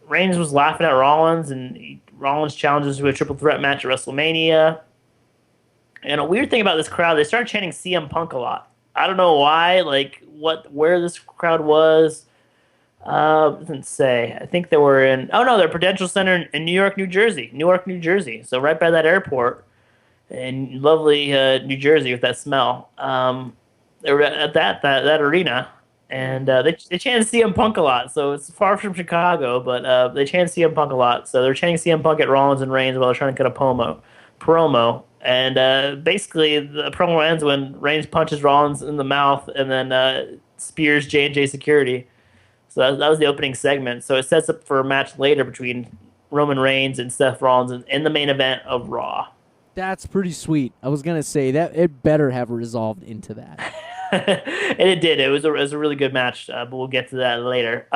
Reigns was laughing at Rollins, and Rollins challenges to a triple threat match at WrestleMania. And a weird thing about this crowd, they started chanting CM Punk a lot. I don't know why, where this crowd was. Doesn't say. I think they were in, their Prudential Center in Newark, New Jersey. So right by that airport in lovely New Jersey with that smell. They were at that arena. And they chanted CM Punk a lot, so it's far from Chicago, but they chant CM Punk a lot. So they're chanting CM Punk at Rollins and Reigns while they're trying to cut a promo. And basically, the promo ends when Reigns punches Rollins in the mouth and then spears J&J Security. So that was the opening segment. So it sets up for a match later between Roman Reigns and Seth Rollins in the main event of Raw. That's pretty sweet. I was going to say, that it better have resolved into that. And it did. It was a really good match, but we'll get to that later.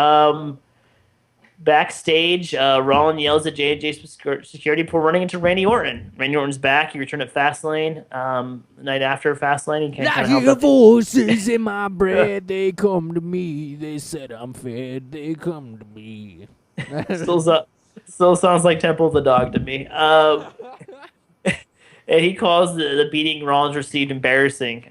Backstage, Rollins yells at J&J Security before running into Randy Orton. Randy Orton's back. He returned at Fastlane. The night after Fastlane, he can't I hear voices in my bread. They come to me. They said I'm fed. They come to me. Still sounds like Temple of the Dog to me. And he calls the beating Rollins received embarrassing.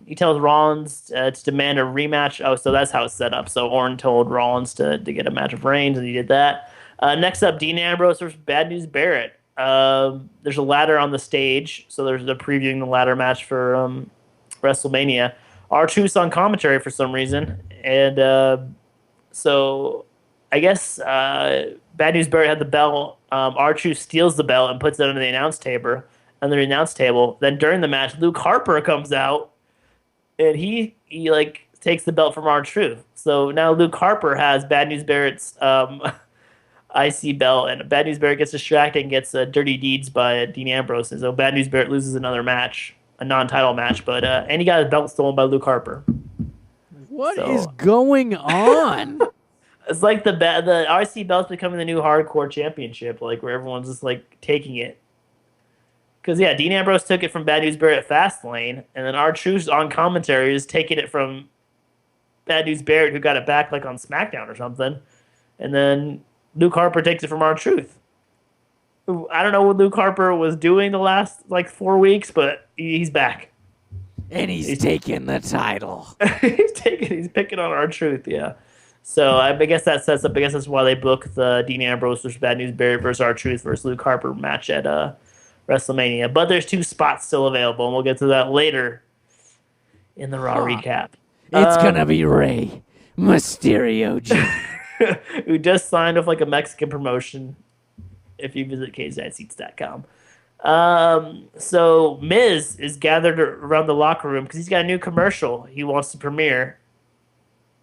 He tells Rollins to demand a rematch. Oh, so that's how it's set up. So Orton told Rollins to get a match of Reigns, and he did that. Next up, Dean Ambrose versus Bad News Barrett. There's a ladder on the stage, so they're previewing the ladder match for WrestleMania. R-Truth's on commentary for some reason, and so I guess Bad News Barrett had the belt. R-Truth steals the belt and puts it under the announce table. Then during the match, Luke Harper comes out, and he takes the belt from R-Truth. So now Luke Harper has Bad News Barrett's IC belt, and Bad News Barrett gets distracted and gets dirty deeds by Dean Ambrose. And so Bad News Barrett loses another match, a non-title match, but and he got his belt stolen by Luke Harper. What is going on? It's like the IC belt's becoming the new hardcore championship, where everyone's just taking it. Because, Dean Ambrose took it from Bad News Barrett at Fastlane, and then R-Truth on commentary is taking it from Bad News Barrett, who got it back on SmackDown or something. And then Luke Harper takes it from R-Truth. I don't know what Luke Harper was doing the last 4 weeks, but he's back. And he's taking the title. He's picking on R-Truth, yeah. So I guess that sets up. I guess that's why they book the Dean Ambrose versus Bad News Barrett versus R-Truth versus Luke Harper match at WrestleMania. But there's 2 spots still available, and we'll get to that later in the Raw recap. It's gonna be Rey Mysterio Jr. Who just signed with like a Mexican promotion. If you visit KZSeats.com. So Miz is gathered around the locker room because he's got a new commercial he wants to premiere.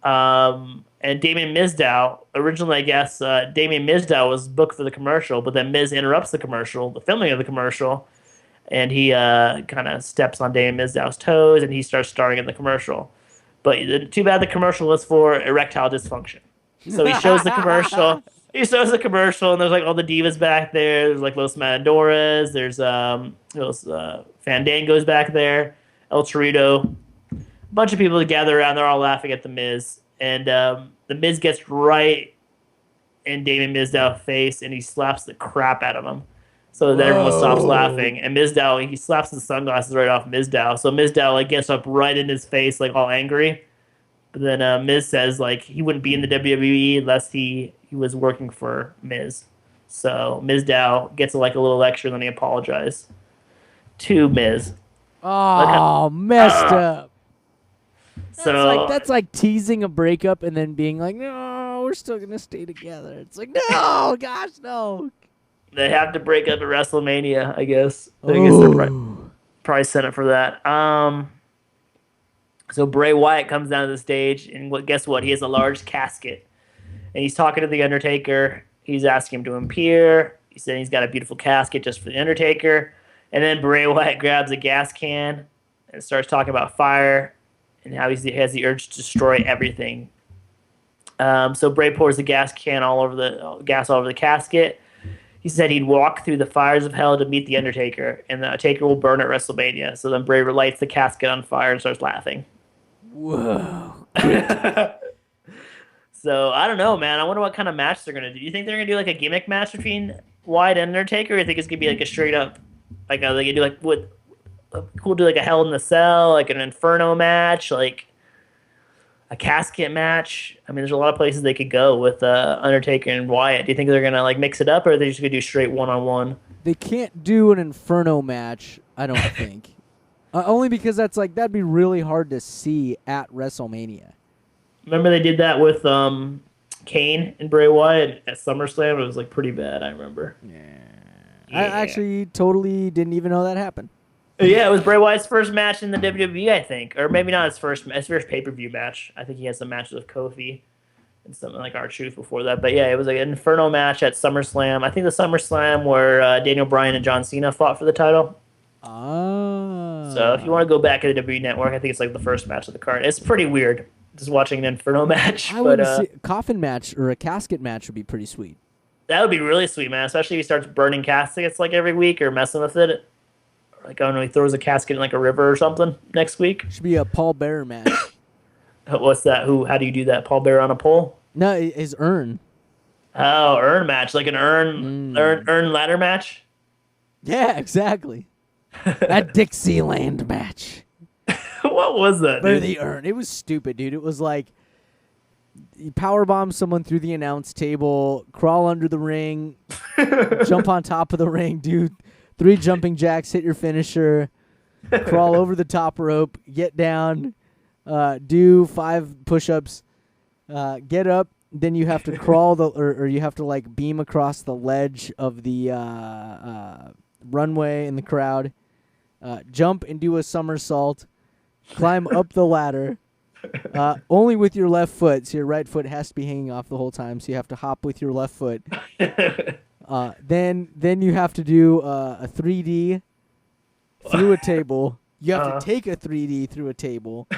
And Damien Mizdow, originally I guess Damien Mizdow was booked for the commercial, but then Miz interrupts the commercial, the filming of the commercial, and he kind of steps on Damien Mizdow's toes, and he starts starring in the commercial. But too bad the commercial was for erectile dysfunction. So he shows the commercial. He shows the commercial, and there's like all the divas back there. There's like Los Matadoras. There's Fandango's back there. El Torito. A bunch of people gather around. They're all laughing at the Miz, and the Miz gets right in Damien Mizdow's face, and he slaps the crap out of him. So then everyone stops laughing, and Mizdow, he slaps the sunglasses right off Mizdow. So Mizdow like gets up right in his face, like all angry. But then Miz says like he wouldn't be in the WWE unless he was working for Miz. So Mizdow gets like a little lecture, and then he apologized to Miz. Oh, messed up. So That's like teasing a breakup and then being like, no, we're still gonna stay together. It's like, no, gosh, no. they have to break up at WrestleMania, I guess. I guess they're probably set up for that. So Bray Wyatt comes down to the stage, and guess what? He has a large casket. And he's talking to The Undertaker. He's asking him to appear. He said he's got a beautiful casket just for The Undertaker. And then Bray Wyatt grabs a gas can and starts talking about fire and how he has the urge to destroy everything. So Bray pours the gas all over the casket. He said he'd walk through the fires of hell to meet The Undertaker, and The Undertaker will burn at WrestleMania. So then Bray lights the casket on fire and starts laughing. Whoa. So I don't know, man. I wonder what kind of match they're gonna do. Do you think they're gonna do like a gimmick match between Wyatt and Undertaker, or do you think it's gonna be like a straight up, like they could do like we'll do like a Hell in the Cell, like an Inferno match, like a casket match? I mean, there's a lot of places they could go with Undertaker and Wyatt. Do you think they're gonna like mix it up, or are they just gonna do straight 1-on-1? They can't do an Inferno match, I don't think. Only because that'd be really hard to see at WrestleMania. Remember they did that with Kane and Bray Wyatt at SummerSlam? It was like pretty bad, I remember. Yeah. I actually totally didn't even know that happened. Yeah, it was Bray Wyatt's first match in the WWE, I think. Or maybe not his first pay-per-view match. I think he had some matches with Kofi and something like R-Truth before that. But yeah, it was like an Inferno match at SummerSlam. I think the SummerSlam where Daniel Bryan and John Cena fought for the title. Oh. So if you want to go back to the WWE Network, I think it's like the first match of the card. It's pretty weird just watching an Inferno match. I would see a coffin match or a casket match would be pretty sweet. That would be really sweet, man. Especially if he starts burning caskets like every week or messing with it. Like, I don't know, he throws a casket in like a river or something next week. Should be a Paul Bearer match. What's that? How do you do that? Paul Bearer on a pole? No, his urn. Oh, urn match, like an urn ladder match. Yeah, exactly. A Dixieland match. What was that, For dude? the urn. It was stupid, dude. It was like you powerbomb someone through the announce table, crawl under the ring, jump on top of the ring, do 3 jumping jacks, hit your finisher, crawl over the top rope, get down, do 5 push-ups, get up. Then you have to crawl or you have to like beam across the ledge of the runway in the crowd, jump and do a somersault, climb up the ladder, only with your left foot. So your right foot has to be hanging off the whole time. So you have to hop with your left foot. Then you have to do a 3D through a table. You have to take a 3D through a table,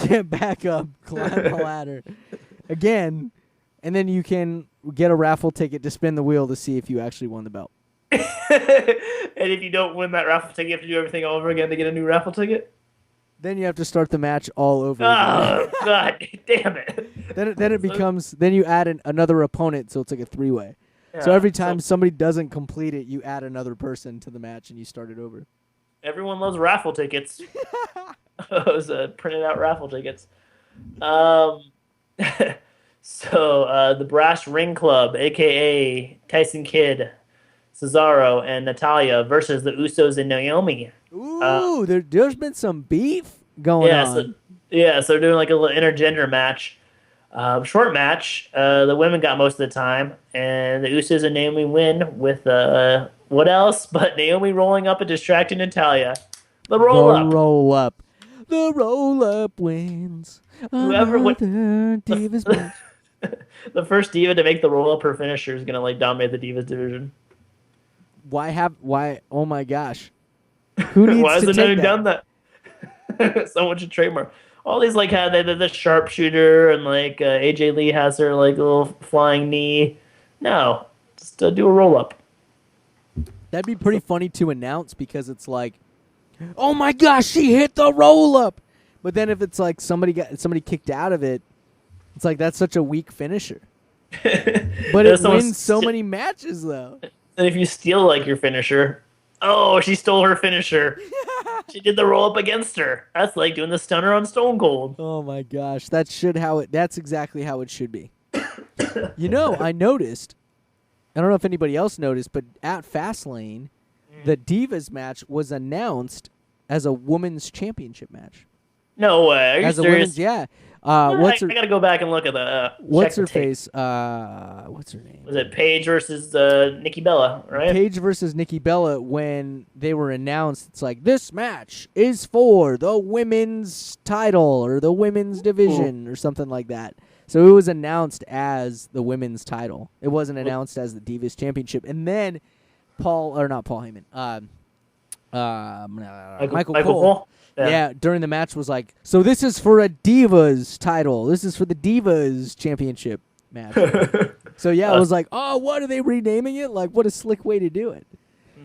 get back up, climb the ladder again, and then you can get a raffle ticket to spin the wheel to see if you actually won the belt. And if you don't win that raffle ticket, you have to do everything all over again to get a new raffle ticket? Then you have to start the match all over Oh, again. God damn it. Then it becomes, then you add another opponent, so it's like a 3-way. So every time somebody doesn't complete it, you add another person to the match and you start it over. Everyone loves raffle tickets. Those printed out raffle tickets. So the Brass Ring Club, a.k.a. Tyson Kidd, Cesaro, and Natalia versus the Usos and Naomi. Ooh, there's been some beef going Yeah, on. so they're doing like a little intergender match. Short match. The women got most of the time, and the Usos and Naomi win with what else but Naomi rolling up and distracting Natalia. The roll The up. roll up. The roll up wins. Whoever Another win- Divas match. The first diva to make the roll up her finisher is gonna like dominate the Divas division. Why? Oh my gosh. Who needs Why to hasn't take anyone that? done that? Someone should trademark. All these like have the sharpshooter and like AJ Lee has her like little flying knee. No, just do a roll up. That'd be pretty funny to announce because it's like, oh my gosh, she hit the roll up. But then if it's like somebody kicked out of it, it's like that's such a weak finisher. But it wins so many matches though. And if you steal like your finisher, oh, she stole her finisher. She did the roll up against her. That's like doing the stunner on Stone Cold. Oh my gosh, that's exactly how it should be. You know, I noticed. I don't know if anybody else noticed, but at Fastlane, the Divas match was announced as a women's championship match. No way. Are you As a serious? women's, yeah. I What's her gotta go back and look at the. What's check the her tape. face? What's her name? Was it Paige versus Nikki Bella, right? Paige versus Nikki Bella. When they were announced, it's like this match is for the women's title or the women's division or something like that. So it was announced as the women's title. It wasn't announced as the Divas Championship. And then not Paul Heyman. Michael Cole. Yeah, during the match was like, so this is for a Divas title. This is for the Divas Championship match. So yeah, I was like, oh, what are they renaming it? Like, what a slick way to do it.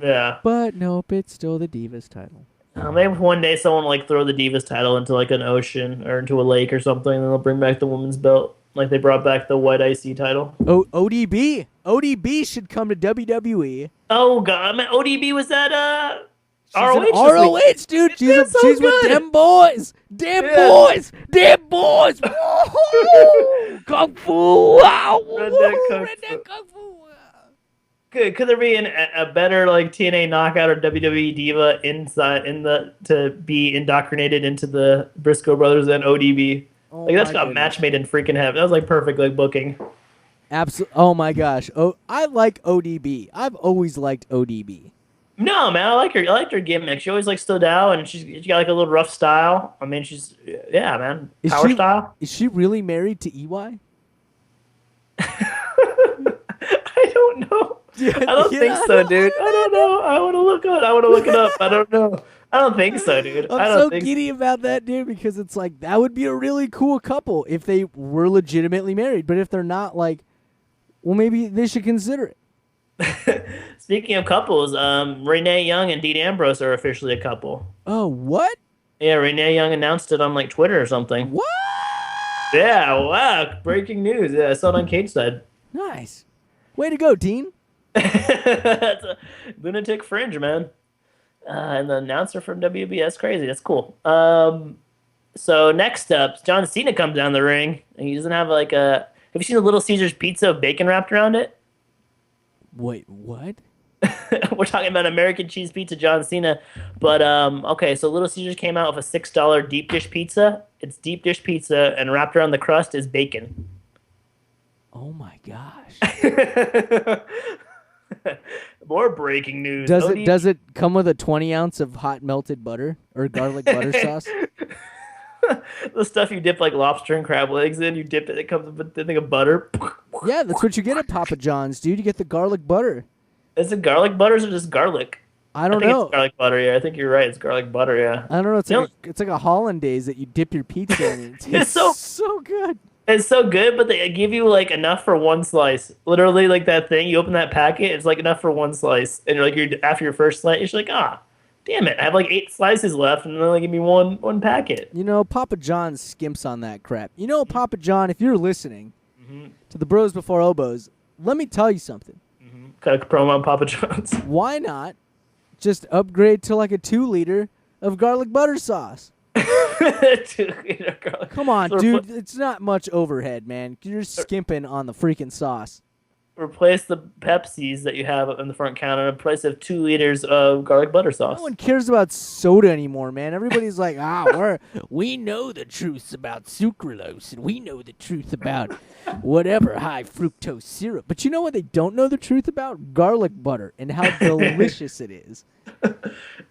Yeah. But nope, it's still the Divas title. Maybe one day someone will, like throw the Divas title into like an ocean or into a lake or something, and they'll bring back the women's belt, like they brought back the White IC title. Oh, ODB should come to WWE. Oh god, man, ODB was that She's ROH. an ROH, dude. She's so with good. them boys. Them boys. Whoa. Kung Fu. Wow. Redneck Kung Fu. Could there be a better like TNA knockout or WWE diva to be indoctrinated into the Briscoe brothers than ODB? Oh Like that's my got a goodness. match made in freaking heaven. That was like perfect like booking. Absolutely. Oh my gosh. Oh, I like ODB. I've always liked ODB. No, man, I liked her gimmick. She always like stood out, and she got like a little rough style. I mean, yeah, man, power style. Is she really married to EY? I don't know. I don't think so, dude. I don't know. I want to look it up. I don't know. I don't think so, dude. I I'm don't so think giddy about that, dude, because it's like that would be a really cool couple if they were legitimately married. But if they're not, like, well, maybe they should consider it. Speaking of couples, Renee Young and Dean Ambrose are officially a couple. Oh, what? Yeah, Renee Young announced it on like Twitter or something. What? Yeah, wow, breaking news. Yeah, I saw it on Cage Side. Nice. Way to go, Dean. That's a lunatic fringe, man. And the announcer from WB, that's crazy. That's cool. So next up, John Cena comes down the ring. And he doesn't have like a. Have you seen the Little Caesars pizza with bacon wrapped around it? Wait, what? We're talking about American cheese pizza, John Cena. But okay, so Little Caesars came out with a $6 deep dish pizza. It's deep dish pizza, and wrapped around the crust is bacon. Oh my gosh. More breaking news. Does it come with a 20 ounce of hot melted butter or garlic butter sauce? The stuff you dip like lobster and crab legs in, you dip it. It comes with a thing of butter. Yeah, that's what you get at Papa John's, dude. You get the garlic butter. Is it garlic butter or just garlic? I don't think know. It's garlic butter. Yeah, I think you're right. It's garlic butter. Yeah. I don't know. It's You like it's like a hollandaise that you dip your pizza in. It's so good. It's so good, but they give you like enough for one slice. Literally, like that thing. You open that packet, it's like enough for one slice, and after your first slice, you're like, damn it, I have like 8 slices left, and then they give me one packet. You know, Papa John skimps on that crap. You know, Papa John, if you're listening to the Bros Before Oboes, let me tell you something. Got a promo on Papa John's. Why not just upgrade to like a 2 liter of garlic butter sauce? 2-liter garlic. Come on, So dude. It's not much overhead, man. You're skimping on the freaking sauce. Replace the Pepsis that you have on the front counter in place of 2 liters of garlic butter sauce. No one cares about soda anymore, man. Everybody's like, We know the truth about sucralose, and we know the truth about whatever high fructose syrup. But you know what they don't know the truth about? Garlic butter and how delicious it is.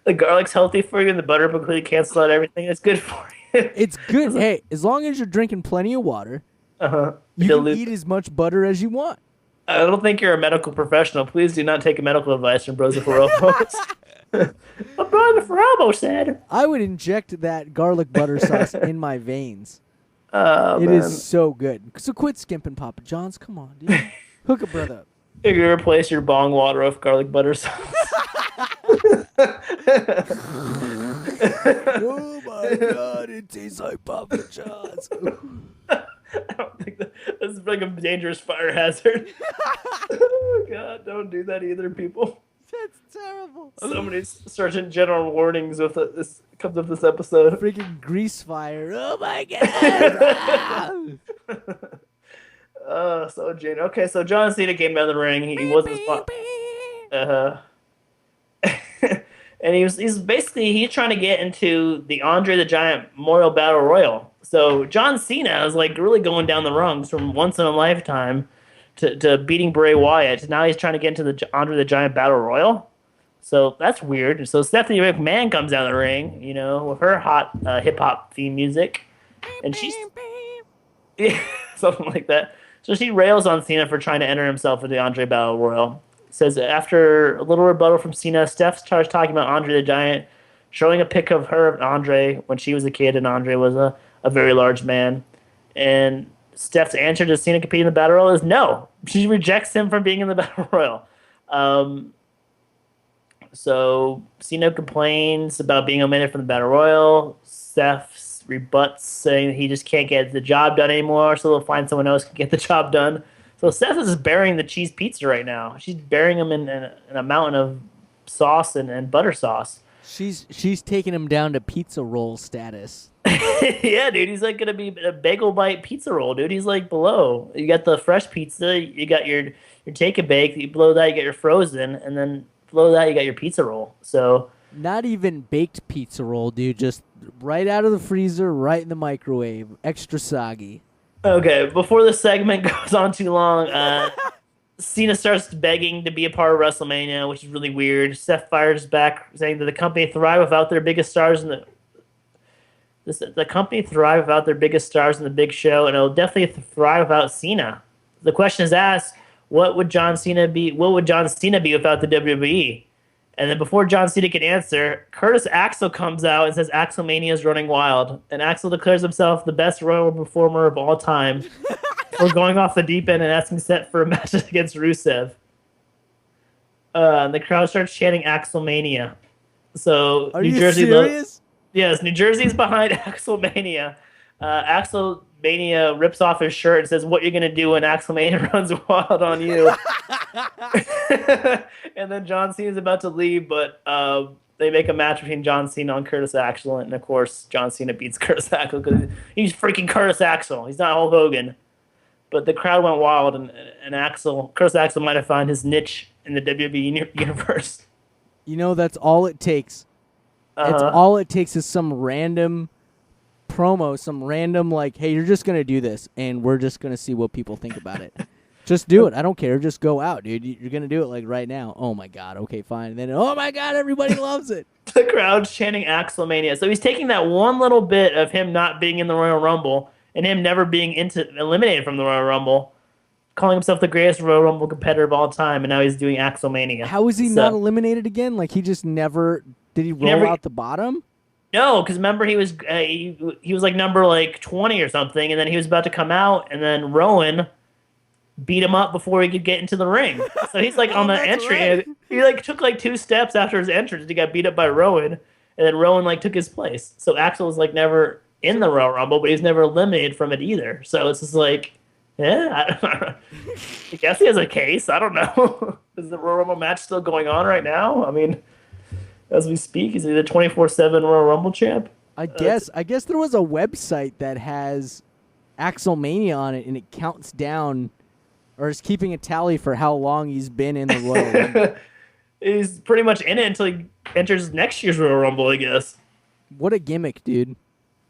The garlic's healthy for you, and the butter completely cancels out everything. It's good for you. It's good. Hey, as long as you're drinking plenty of water, you can eat as much butter as you want. I don't think you're a medical professional. Please do not take medical advice from Bros Before Elbows. What Bros Before Elbows said. I would inject that garlic butter sauce in my veins. It Man. is so good. So quit skimping, Papa John's. Come on, dude. Hook a brother up. If you replace your bong water with garlic butter sauce. Oh my God, it tastes like Papa John's. I don't think that's like a dangerous fire hazard. Oh God, don't do that either, people. That's terrible. So many Sergeant General warnings with this comes up this episode. Freaking grease fire. Oh my God. So Jane. Okay, so John Cena came out of the ring. He wasn't. And he's basically trying to get into the Andre the Giant Memorial Battle Royal. So John Cena is like really going down the rungs from once in a lifetime to beating Bray Wyatt. Now he's trying to get into the Andre the Giant Battle Royal. So that's weird. So Stephanie McMahon comes down the ring, with her hot hip hop theme music, and she's something like that. So she rails on Cena for trying to enter himself into the Andre Battle Royal. Says after a little rebuttal from Cena, Steph starts talking about Andre the Giant, showing a pic of her and Andre when she was a kid, and Andre was a very large man. And Steph's answer to Cena competing in the Battle Royal is no. She rejects him from being in the Battle Royal. So Cena complains about being omitted from the Battle Royal. Steph rebuts, saying that he just can't get the job done anymore, so they'll find someone else who can get the job done. So Steph is just burying the cheese pizza right now. She's burying him in a mountain of sauce and butter sauce. She's taking him down to pizza roll status. Yeah, dude, he's like gonna be a bagel bite pizza roll, dude. He's like below. You got the fresh pizza, you got your take a bake. Below that, you got your frozen, and then below that, you got your pizza roll. So not even baked pizza roll, dude. Just right out of the freezer, right in the microwave, extra soggy. Okay, before this segment goes on too long, Cena starts begging to be a part of WrestleMania, which is really weird. Seth fires back, saying that the company thrive without their biggest stars in the company thrive without their biggest stars in the big show, and it'll definitely thrive without Cena. The question is asked: what would John Cena be? What would John Cena be without the WWE? And then before John Cena can answer, Curtis Axel comes out and says Axelmania is running wild. And Axel declares himself the best Royal performer of all time for going off the deep end and asking Seth for a match against Rusev. And the crowd starts chanting Axelmania. So Are New you Jersey serious? Yes, New Jersey's behind Axelmania. Axelmania rips off his shirt and says, "What you're gonna do when Axelmania runs wild on you?" And then John Cena's about to leave, but they make a match between John Cena and Curtis Axel, and of course John Cena beats Curtis Axel because he's freaking Curtis Axel. He's not Hulk Hogan. But the crowd went wild, and Curtis Axel might have found his niche in the WWE universe. That's all it takes. It's all it takes is some random promo, some random hey, you're just gonna do this, and we're just gonna see what people think about it. Just do it. I don't care. Just go out, dude. You're gonna do it right now. Oh my God. Okay, fine. And then oh my God, everybody loves it. The crowd's chanting Axelmania. So he's taking that one little bit of him not being in the Royal Rumble and him never being eliminated from the Royal Rumble, calling himself the greatest Royal Rumble competitor of all time, and now he's doing Axelmania. How is he not eliminated again? He just never did. He roll out the bottom? No, because remember he was number 20 or something, and then he was about to come out, and then Rowan beat him up before he could get into the ring. So he's on the entry. Right. And he took 2 steps after his entrance. He got beat up by Rowan, and then Rowan took his place. So Axel was never in the Royal Rumble, but he's never eliminated from it either. So it's just yeah, I guess he has a case. I don't know. Is the Royal Rumble match still going on right now? I mean, as we speak, is he the 24/7 Royal Rumble champ? I guess there was a website that has Axelmania on it, and it counts down, or is keeping a tally for how long he's been in the Royal Rumble. He's pretty much in it until he enters next year's Royal Rumble, I guess. What a gimmick, dude.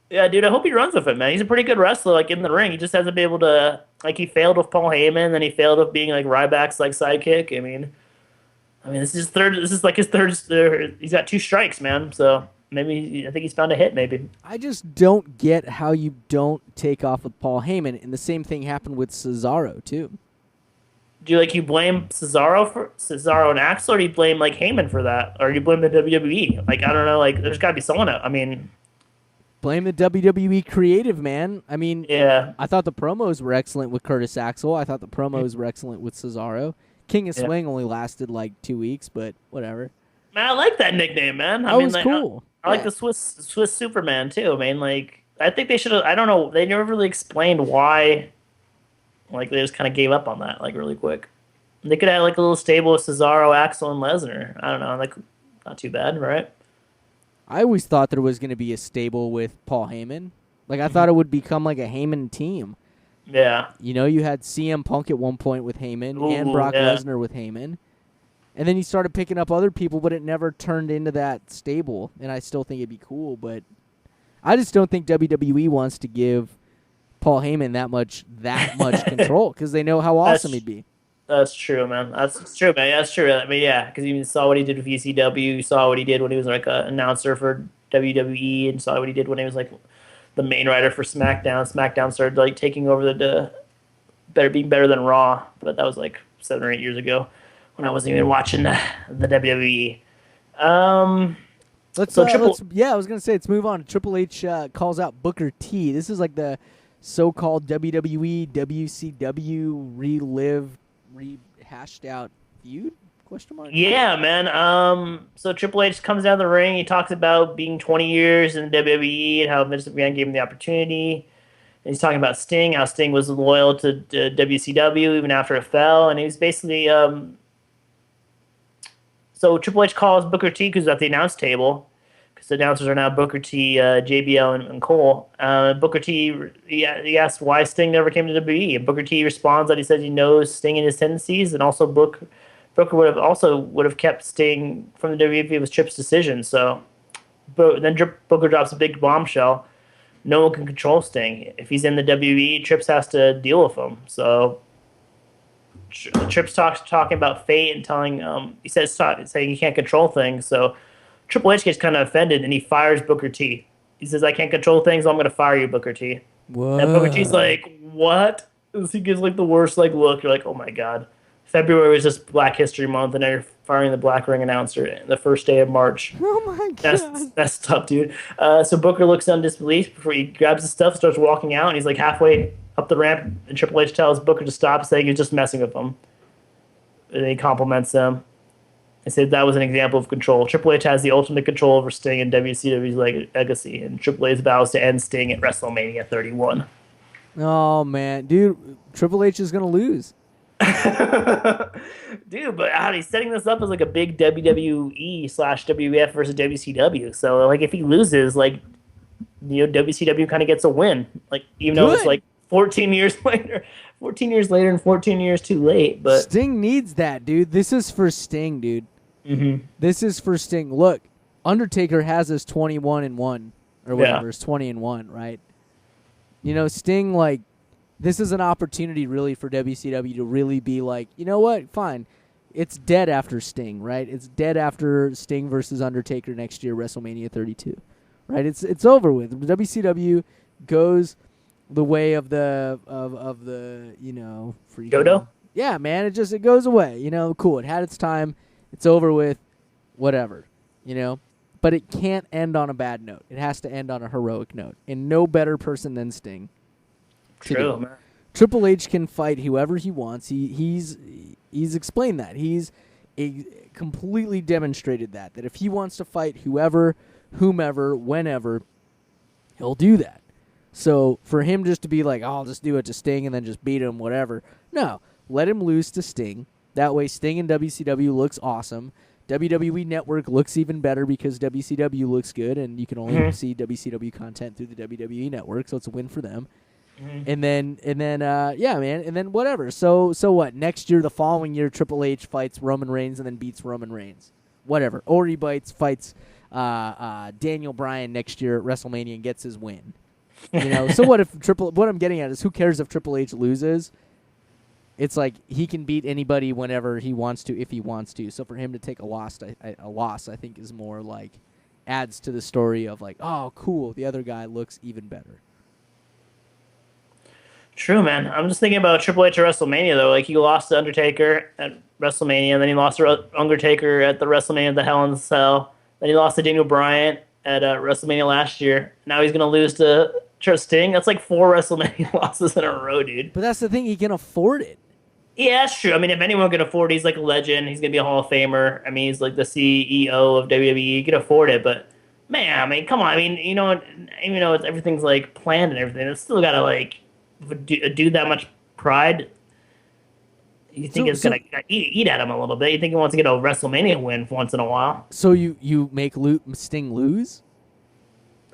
Yeah, dude, I hope he runs with it, man. He's a pretty good wrestler, like, in the ring. He just hasn't been able to, like, he failed with Paul Heyman, then he failed with being, like, Ryback's, like, sidekick. I mean, this is his third, he's got 2 strikes, man. So maybe, I think he's found a hit, maybe. I just don't get how you don't take off with Paul Heyman, and the same thing happened with Cesaro, too. Do you blame Cesaro and Axel, or do you blame, like, Heyman for that? Or do you blame the WWE? Like, I don't know, like, there's got to be someone else. I mean... Blame the WWE creative, man. I mean, yeah. I thought the promos were excellent with Curtis Axel. I thought the promos were excellent with Cesaro. King of Swing only lasted like 2 weeks, but whatever. Man, I like that nickname, man. That was cool. I like the Swiss Superman too. I mean, like, I think they should have. I don't know. They never really explained why. Like, they just kind of gave up on that, like, really quick. They could have like a little stable with Cesaro, Axel, and Lesnar. I don't know. Like, not too bad, right? I always thought there was going to be a stable with Paul Heyman. Like, I thought it would become like a Heyman team. Yeah. You know, you had CM Punk at one point with Heyman and Brock Lesnar with Heyman. And then you started picking up other people, but it never turned into that stable. And I still think it'd be cool, but I just don't think WWE wants to give Paul Heyman that much control because they know how awesome he'd be. That's true, man. That's true, man. That's true. I mean, yeah, because you saw what he did with ECW. You saw what he did when he was like an announcer for WWE, and saw what he did when he was like the main writer for SmackDown. SmackDown started like taking over being better than Raw, but that was like 7 or 8 years ago when I wasn't even watching the WWE. I was gonna say let's move on. Triple H calls out Booker T. This is like the so-called WWE WCW rehashed out feud? Question mark. Yeah, man. So Triple H comes down the ring. He talks about being 20 years in the WWE and how Vince McMahon gave him the opportunity. And he's talking about Sting, how Sting was loyal to WCW even after it fell. And he was basically so Triple H calls Booker T, who's at the announce table, because the announcers are now Booker T, JBL, and Cole. Booker T, he asked why Sting never came to WWE, and Booker T responds that he says he knows Sting and his tendencies, and also Booker would have kept Sting from the WWE if it was Tripp's decision. So, but then Booker drops a big bombshell. No one can control Sting. If he's in the WWE, Trips has to deal with him. So Trips talking about fate and saying he can't control things. So Triple H gets kind of offended and he fires Booker T. He says, "I can't control things. I'm going to fire you, Booker T." Whoa. And Booker T's like, "What?" He gives like the worst like look. You're like, "Oh my god." February was just Black History Month, and now you're firing the Black Ring announcer the first day of March. Oh my god. That's tough, dude. So Booker looks in disbelief before he grabs his stuff, starts walking out, and he's like halfway up the ramp, and Triple H tells Booker to stop, saying he's just messing with him. And he compliments him. I said that was an example of control. Triple H has the ultimate control over Sting and WCW's legacy, and Triple H vows to end Sting at WrestleMania 31. Oh, man. Dude, Triple H is going to lose. Dude, but he's setting this up as like a big WWE/WWF versus WCW. So, like, if he loses, like, you know, WCW kind of gets a win. Like, even though it's like 14 years later and 14 years too late. But Sting needs that, dude. This is for Sting, dude. Mm-hmm. This is for Sting. Look, Undertaker has his 21-1 or whatever. It's 20-1, right? You know, Sting, like, this is an opportunity really for WCW to really be like, you know what? Fine. It's dead after Sting, right? It's dead after Sting versus Undertaker next year, WrestleMania 32, right? It's over with. WCW goes the way of the you know, freaking Dodo? Yeah, man. It goes away. You know, cool. It had its time. It's over with. Whatever. You know, but it can't end on a bad note. It has to end on a heroic note, and no better person than Sting. True, man. Triple H can fight whoever he wants. He's explained that. He's completely demonstrated that if he wants to fight whoever, whomever, whenever, he'll do that. So for him just to be like, oh, I'll just do it to Sting and then just beat him, whatever. No, let him lose to Sting. That way Sting in WCW looks awesome. WWE Network looks even better because WCW looks good, and you can only see WCW content through the WWE Network, so it's a win for them. And then, yeah, man, and then whatever. So what? Next year, the following year, Triple H fights Roman Reigns and then beats Roman Reigns. Whatever. Or he fights Daniel Bryan next year at WrestleMania and gets his win. You know. So what if what I'm getting at is, who cares if Triple H loses? It's like he can beat anybody whenever he wants to, if he wants to. So for him to take a loss, I think is more like adds to the story of like, oh, cool, the other guy looks even better. True, man. I'm just thinking about Triple H at WrestleMania, though. Like, he lost to Undertaker at WrestleMania, and then he lost to Undertaker at the WrestleMania of the Hell in a Cell. Then he lost to Daniel Bryan at WrestleMania last year. Now he's going to lose to Sting. That's like 4 WrestleMania losses in a row, dude. But that's the thing. He can afford it. Yeah, that's true. I mean, if anyone can afford it, he's like a legend. He's going to be a Hall of Famer. I mean, he's like the CEO of WWE. He can afford it, but, man, I mean, come on. I mean, you know, even though everything's, like, planned and everything, it's still got to, like, do that much pride. You think it's gonna eat at him a little bit. You think he wants to get a WrestleMania win once in a while. So you make Sting lose?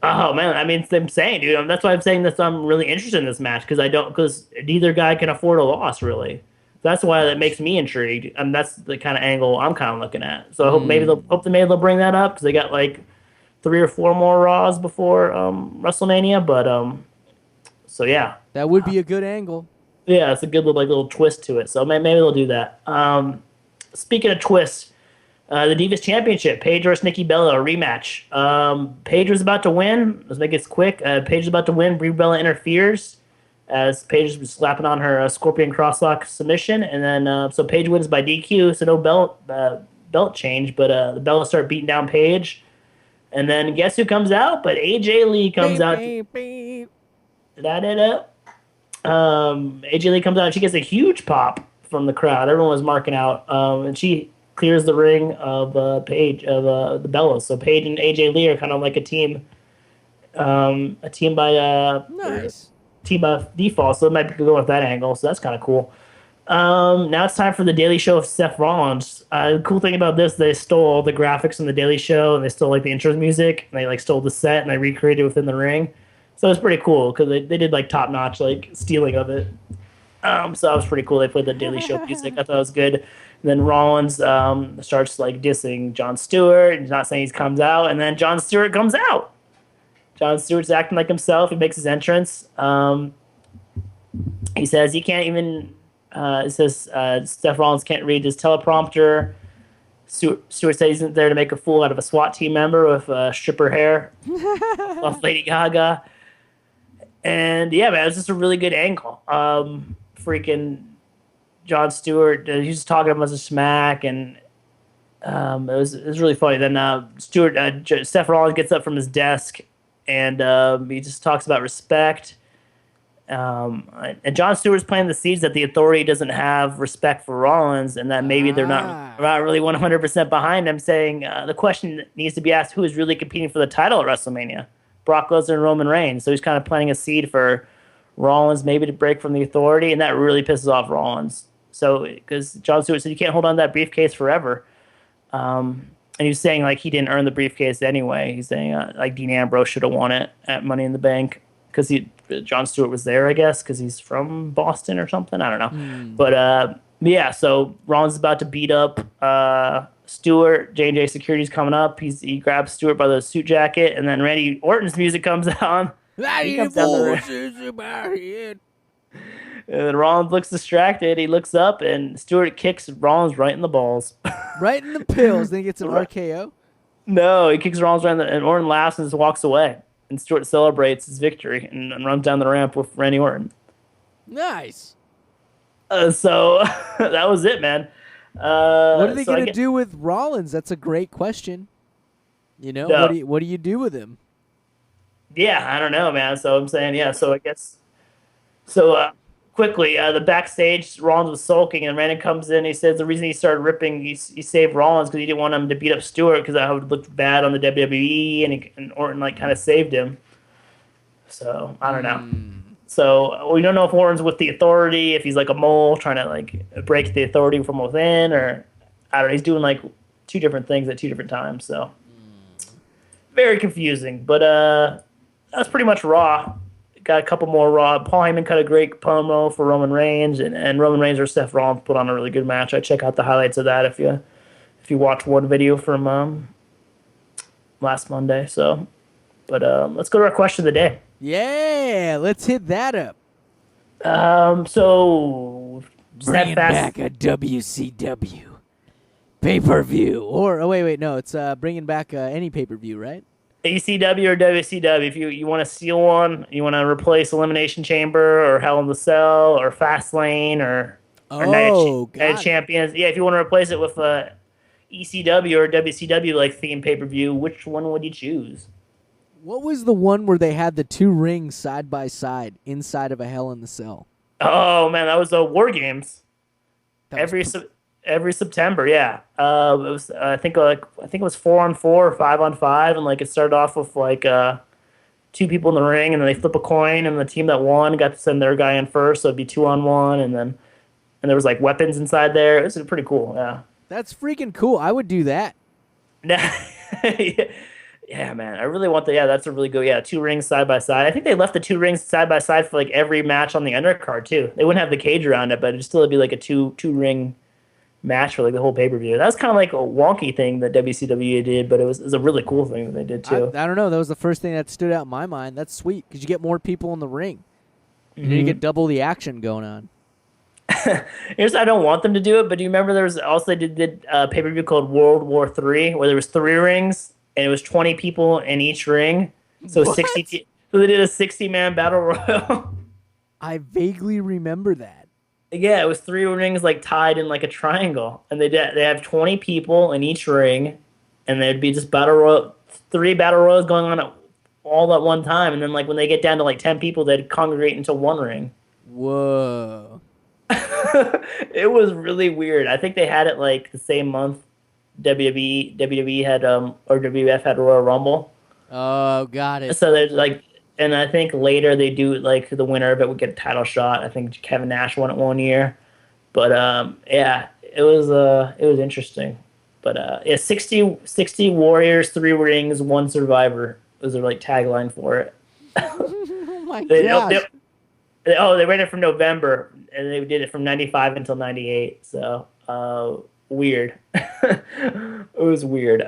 Oh man, I mean, I'm saying, dude. That's why I'm saying that I'm really interested in this match because neither guy can afford a loss, really. That's why that makes me intrigued. And that's the kind of angle I'm kind of looking at. So I hope maybe they'll bring that up, because they got like 3 or 4 more Raws before WrestleMania. But so yeah, that would be a good angle. Yeah, it's a good little twist to it. So maybe they'll do that. Speaking of twists, the Divas Championship, Paige versus Nikki Bella, a rematch. Paige was about to win. Let's make it quick. Paige is about to win. Brie Bella interferes as Paige was slapping on her Scorpion crosslock submission. And then so Paige wins by DQ, so no belt change. But the Bella start beating down Paige. And then guess who comes out? But AJ Lee comes out. AJ Lee comes out and she gets a huge pop from the crowd. Everyone was marking out, and she clears the ring of the Bellas. So Paige and AJ Lee are kind of like a team by default. So it might be going with that angle. So that's kind of cool. Now it's time for the Daily Show of Seth Rollins. The cool thing about this, they stole all the graphics from the Daily Show, and they stole like the intro music, and they like stole the set and they recreated it within the ring. So it's pretty cool because they did like top notch like stealing of it. So that was pretty cool. They played the Daily Show music. I thought it was good. And then Rollins starts like dissing Jon Stewart. He's not saying he comes out, and then Jon Stewart comes out. Jon Stewart's acting like himself. He makes his entrance. He says he can't even. It says Seth Rollins can't read his teleprompter. Stewart said he's there to make a fool out of a SWAT team member with stripper hair off Lady Gaga. And yeah, man, it was just a really good angle. Freaking Jon Stewart, he was talking about the smack, and it was really funny. Then Seth Rollins gets up from his desk, and he just talks about respect. And Jon Stewart's planting the seeds that the Authority doesn't have respect for Rollins, and that maybe they're not really 100% behind him. Saying the question needs to be asked: who is really competing for the title at WrestleMania? Brock Lesnar and Roman Reigns. So he's kind of planting a seed for Rollins maybe to break from the Authority, and that really pisses off Rollins. So because Jon Stewart said you can't hold on to that briefcase forever, and he was saying like he didn't earn the briefcase anyway. He's saying like Dean Ambrose should have won it at Money in the Bank because Jon Stewart was there, I guess, because he's from Boston or something. I don't know. But yeah, so Rollins is about to beat up Stewart. J&J Security's coming up. He grabs Stewart by the suit jacket, and then Randy Orton's music comes on. He comes down the ring. And then Rollins looks distracted. He looks up, and Stewart kicks Rollins right in the balls. Right in the pills. Then he gets an RKO? No, he kicks Rollins right in the... And Orton laughs and just walks away. And Stewart celebrates his victory and runs down the ramp with Randy Orton. Nice. So that was it, man. What are they going to do with Rollins? That's a great question. You know, what do you do with him? Yeah, I don't know, man. So I'm saying, yeah. So I guess, quickly, the backstage, Rollins was sulking, and Randy comes in. He says the reason he started ripping, he saved Rollins because he didn't want him to beat up Stewart because that would look bad on the WWE, and Orton like kind of saved him. So I don't know. So we don't know if Orton's with the Authority, if he's like a mole trying to like break the Authority from within, or I don't know. He's doing like two different things at two different times. So very confusing. But that's pretty much Raw. Got a couple more Raw. Paul Heyman cut a great promo for Roman Reigns, and Roman Reigns or Seth Rollins put on a really good match. I check out the highlights of that if you watch one video from last Monday. So, but let's go to our question of the day. Yeah, let's hit that up. So Bringing back a WCW pay-per-view. Or wait, no, it's bringing back any pay-per-view, right? ECW or WCW. If you want to steal one, you want to replace Elimination Chamber or Hell in the Cell or Fastlane or Night of Champions. Yeah, if you want to replace it with ECW or WCW like theme pay-per-view, which one would you choose? What was the one where they had the two rings side by side inside of a Hell in the Cell? Oh man, that was War Games. Every September, yeah. It was I think it was 4-on-4 or 5-on-5, and like it started off with like two people in the ring, and then they flip a coin, and the team that won got to send their guy in first, so it'd be 2-on-1, and there was like weapons inside there. It was pretty cool, yeah. That's freaking cool. I would do that. Yeah, man. I really want that's a really good, two rings side by side. I think they left the two rings side by side for like every match on the undercard too. They wouldn't have the cage around it, but it'd still be like a two ring match for like the whole pay-per-view. That was kind of like a wonky thing that WCW did, but it was a really cool thing that they did too. I don't know. That was the first thing that stood out in my mind. That's sweet because you get more people in the ring. Mm-hmm. You get double the action going on. Here's I don't want them to do it, but do you remember there was also they did a pay-per-view called World War III where there was 3 rings and it was 20 people in each ring. So what? 60. So they did a 60-man battle royal. I vaguely remember that. Yeah, it was 3 rings like tied in like a triangle, and they have 20 people in each ring, and there'd be just 3 battle royals going on all at one time, and then like when they get down to like 10 people, they'd congregate into one ring. Whoa. It was really weird. I think they had it like the same month WWE had or WWF had Royal Rumble. Oh, got it. So there's like, and I think later they do like the winner of it would get a title shot. I think Kevin Nash won it one year, but yeah, it was interesting. But yeah, 60 warriors, 3 rings, 1 survivor was their like tagline for it. Oh my gosh. They ran it from November, and they did it from 95 until 98. So weird. It was weird.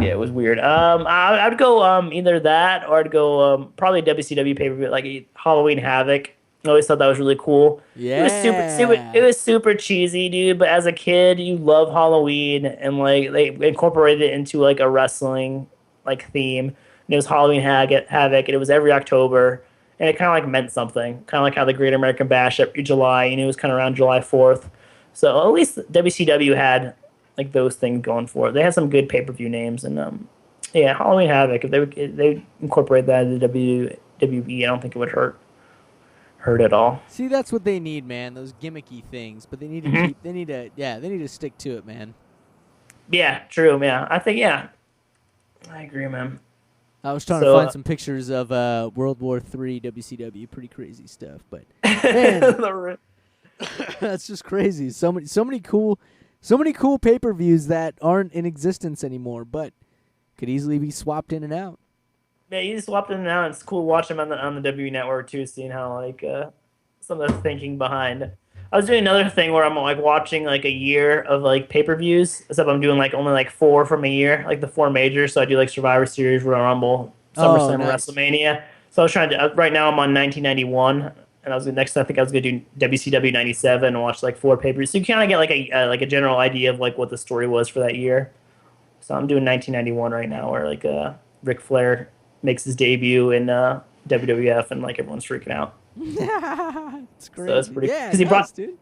Yeah, it was weird. I'd go either that or I'd go probably WCW pay-per-view, like Halloween Havoc. I always thought that was really cool. Yeah. It was super cheesy, dude, but as a kid, you love Halloween, and like they incorporated it into like a wrestling like theme. And it was Halloween Havoc, and it was every October, and it kind of like meant something. Kind of like how the Great American Bash every July, it was kind of around July 4th. So at least WCW had like those things going for it. They had some good pay-per-view names, and yeah, Halloween Havoc. If they incorporate that into WWE, I don't think it would hurt at all. See, that's what they need, man. Those gimmicky things, but they need to keep. They need to stick to it, man. Yeah, true. Yeah, I think I agree, man. I was trying to find some pictures of World War III WCW. Pretty crazy stuff, but man, that's just crazy. So many cool pay-per-views that aren't in existence anymore, but could easily be swapped in and out. Yeah, you just swapped in and out. It's cool watching them on the W Network too, seeing how like some of the thinking behind. I was doing another thing where I'm like watching like a year of like pay-per-views, except I'm doing like only like 4 from a year, like the 4 majors. So I do like Survivor Series, Royal Rumble, SummerSlam, nice. WrestleMania. So I was trying to right now I'm on 1991. And I think I was gonna do WCW 97 and watch like 4 pay-per-views. So you kind of get like a general idea of like what the story was for that year. So I'm doing 1991 right now, where like Ric Flair makes his debut in WWF, and like everyone's freaking out. It's great. So that's pretty. Yeah, he brought, dude.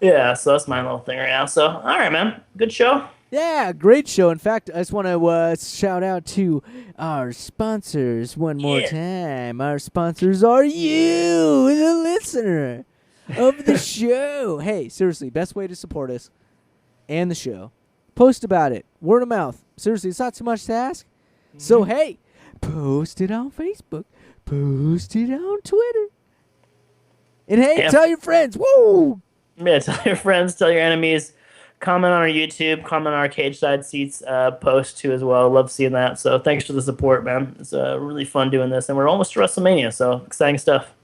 Yeah, so that's my little thing right now. So all right, man, good show. Yeah, great show. In fact, I just want to shout out to our sponsors one more time. Our sponsors are you, the listener of the show. Hey, seriously, best way to support us and the show. Post about it. Word of mouth. Seriously, it's not too much to ask. Mm-hmm. So, hey, post it on Facebook. Post it on Twitter. And, hey, tell your friends. Woo! Yeah, tell your friends, tell your enemies. comment on our YouTube, comment on our Cage Side Seats post too as well. Love seeing that. So thanks for the support, man. It's really fun doing this, and we're almost to WrestleMania, so exciting stuff.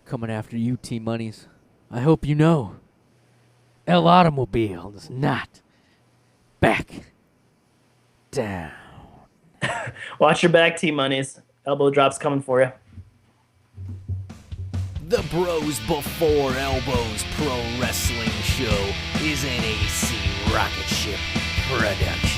Coming after you, T Monies. I hope you know. El Automobile is not back down. Watch your back, T-Monies. Elbow drops coming for you. The Bros Before Elbows Pro Wrestling Show is an AC Rocket Ship production.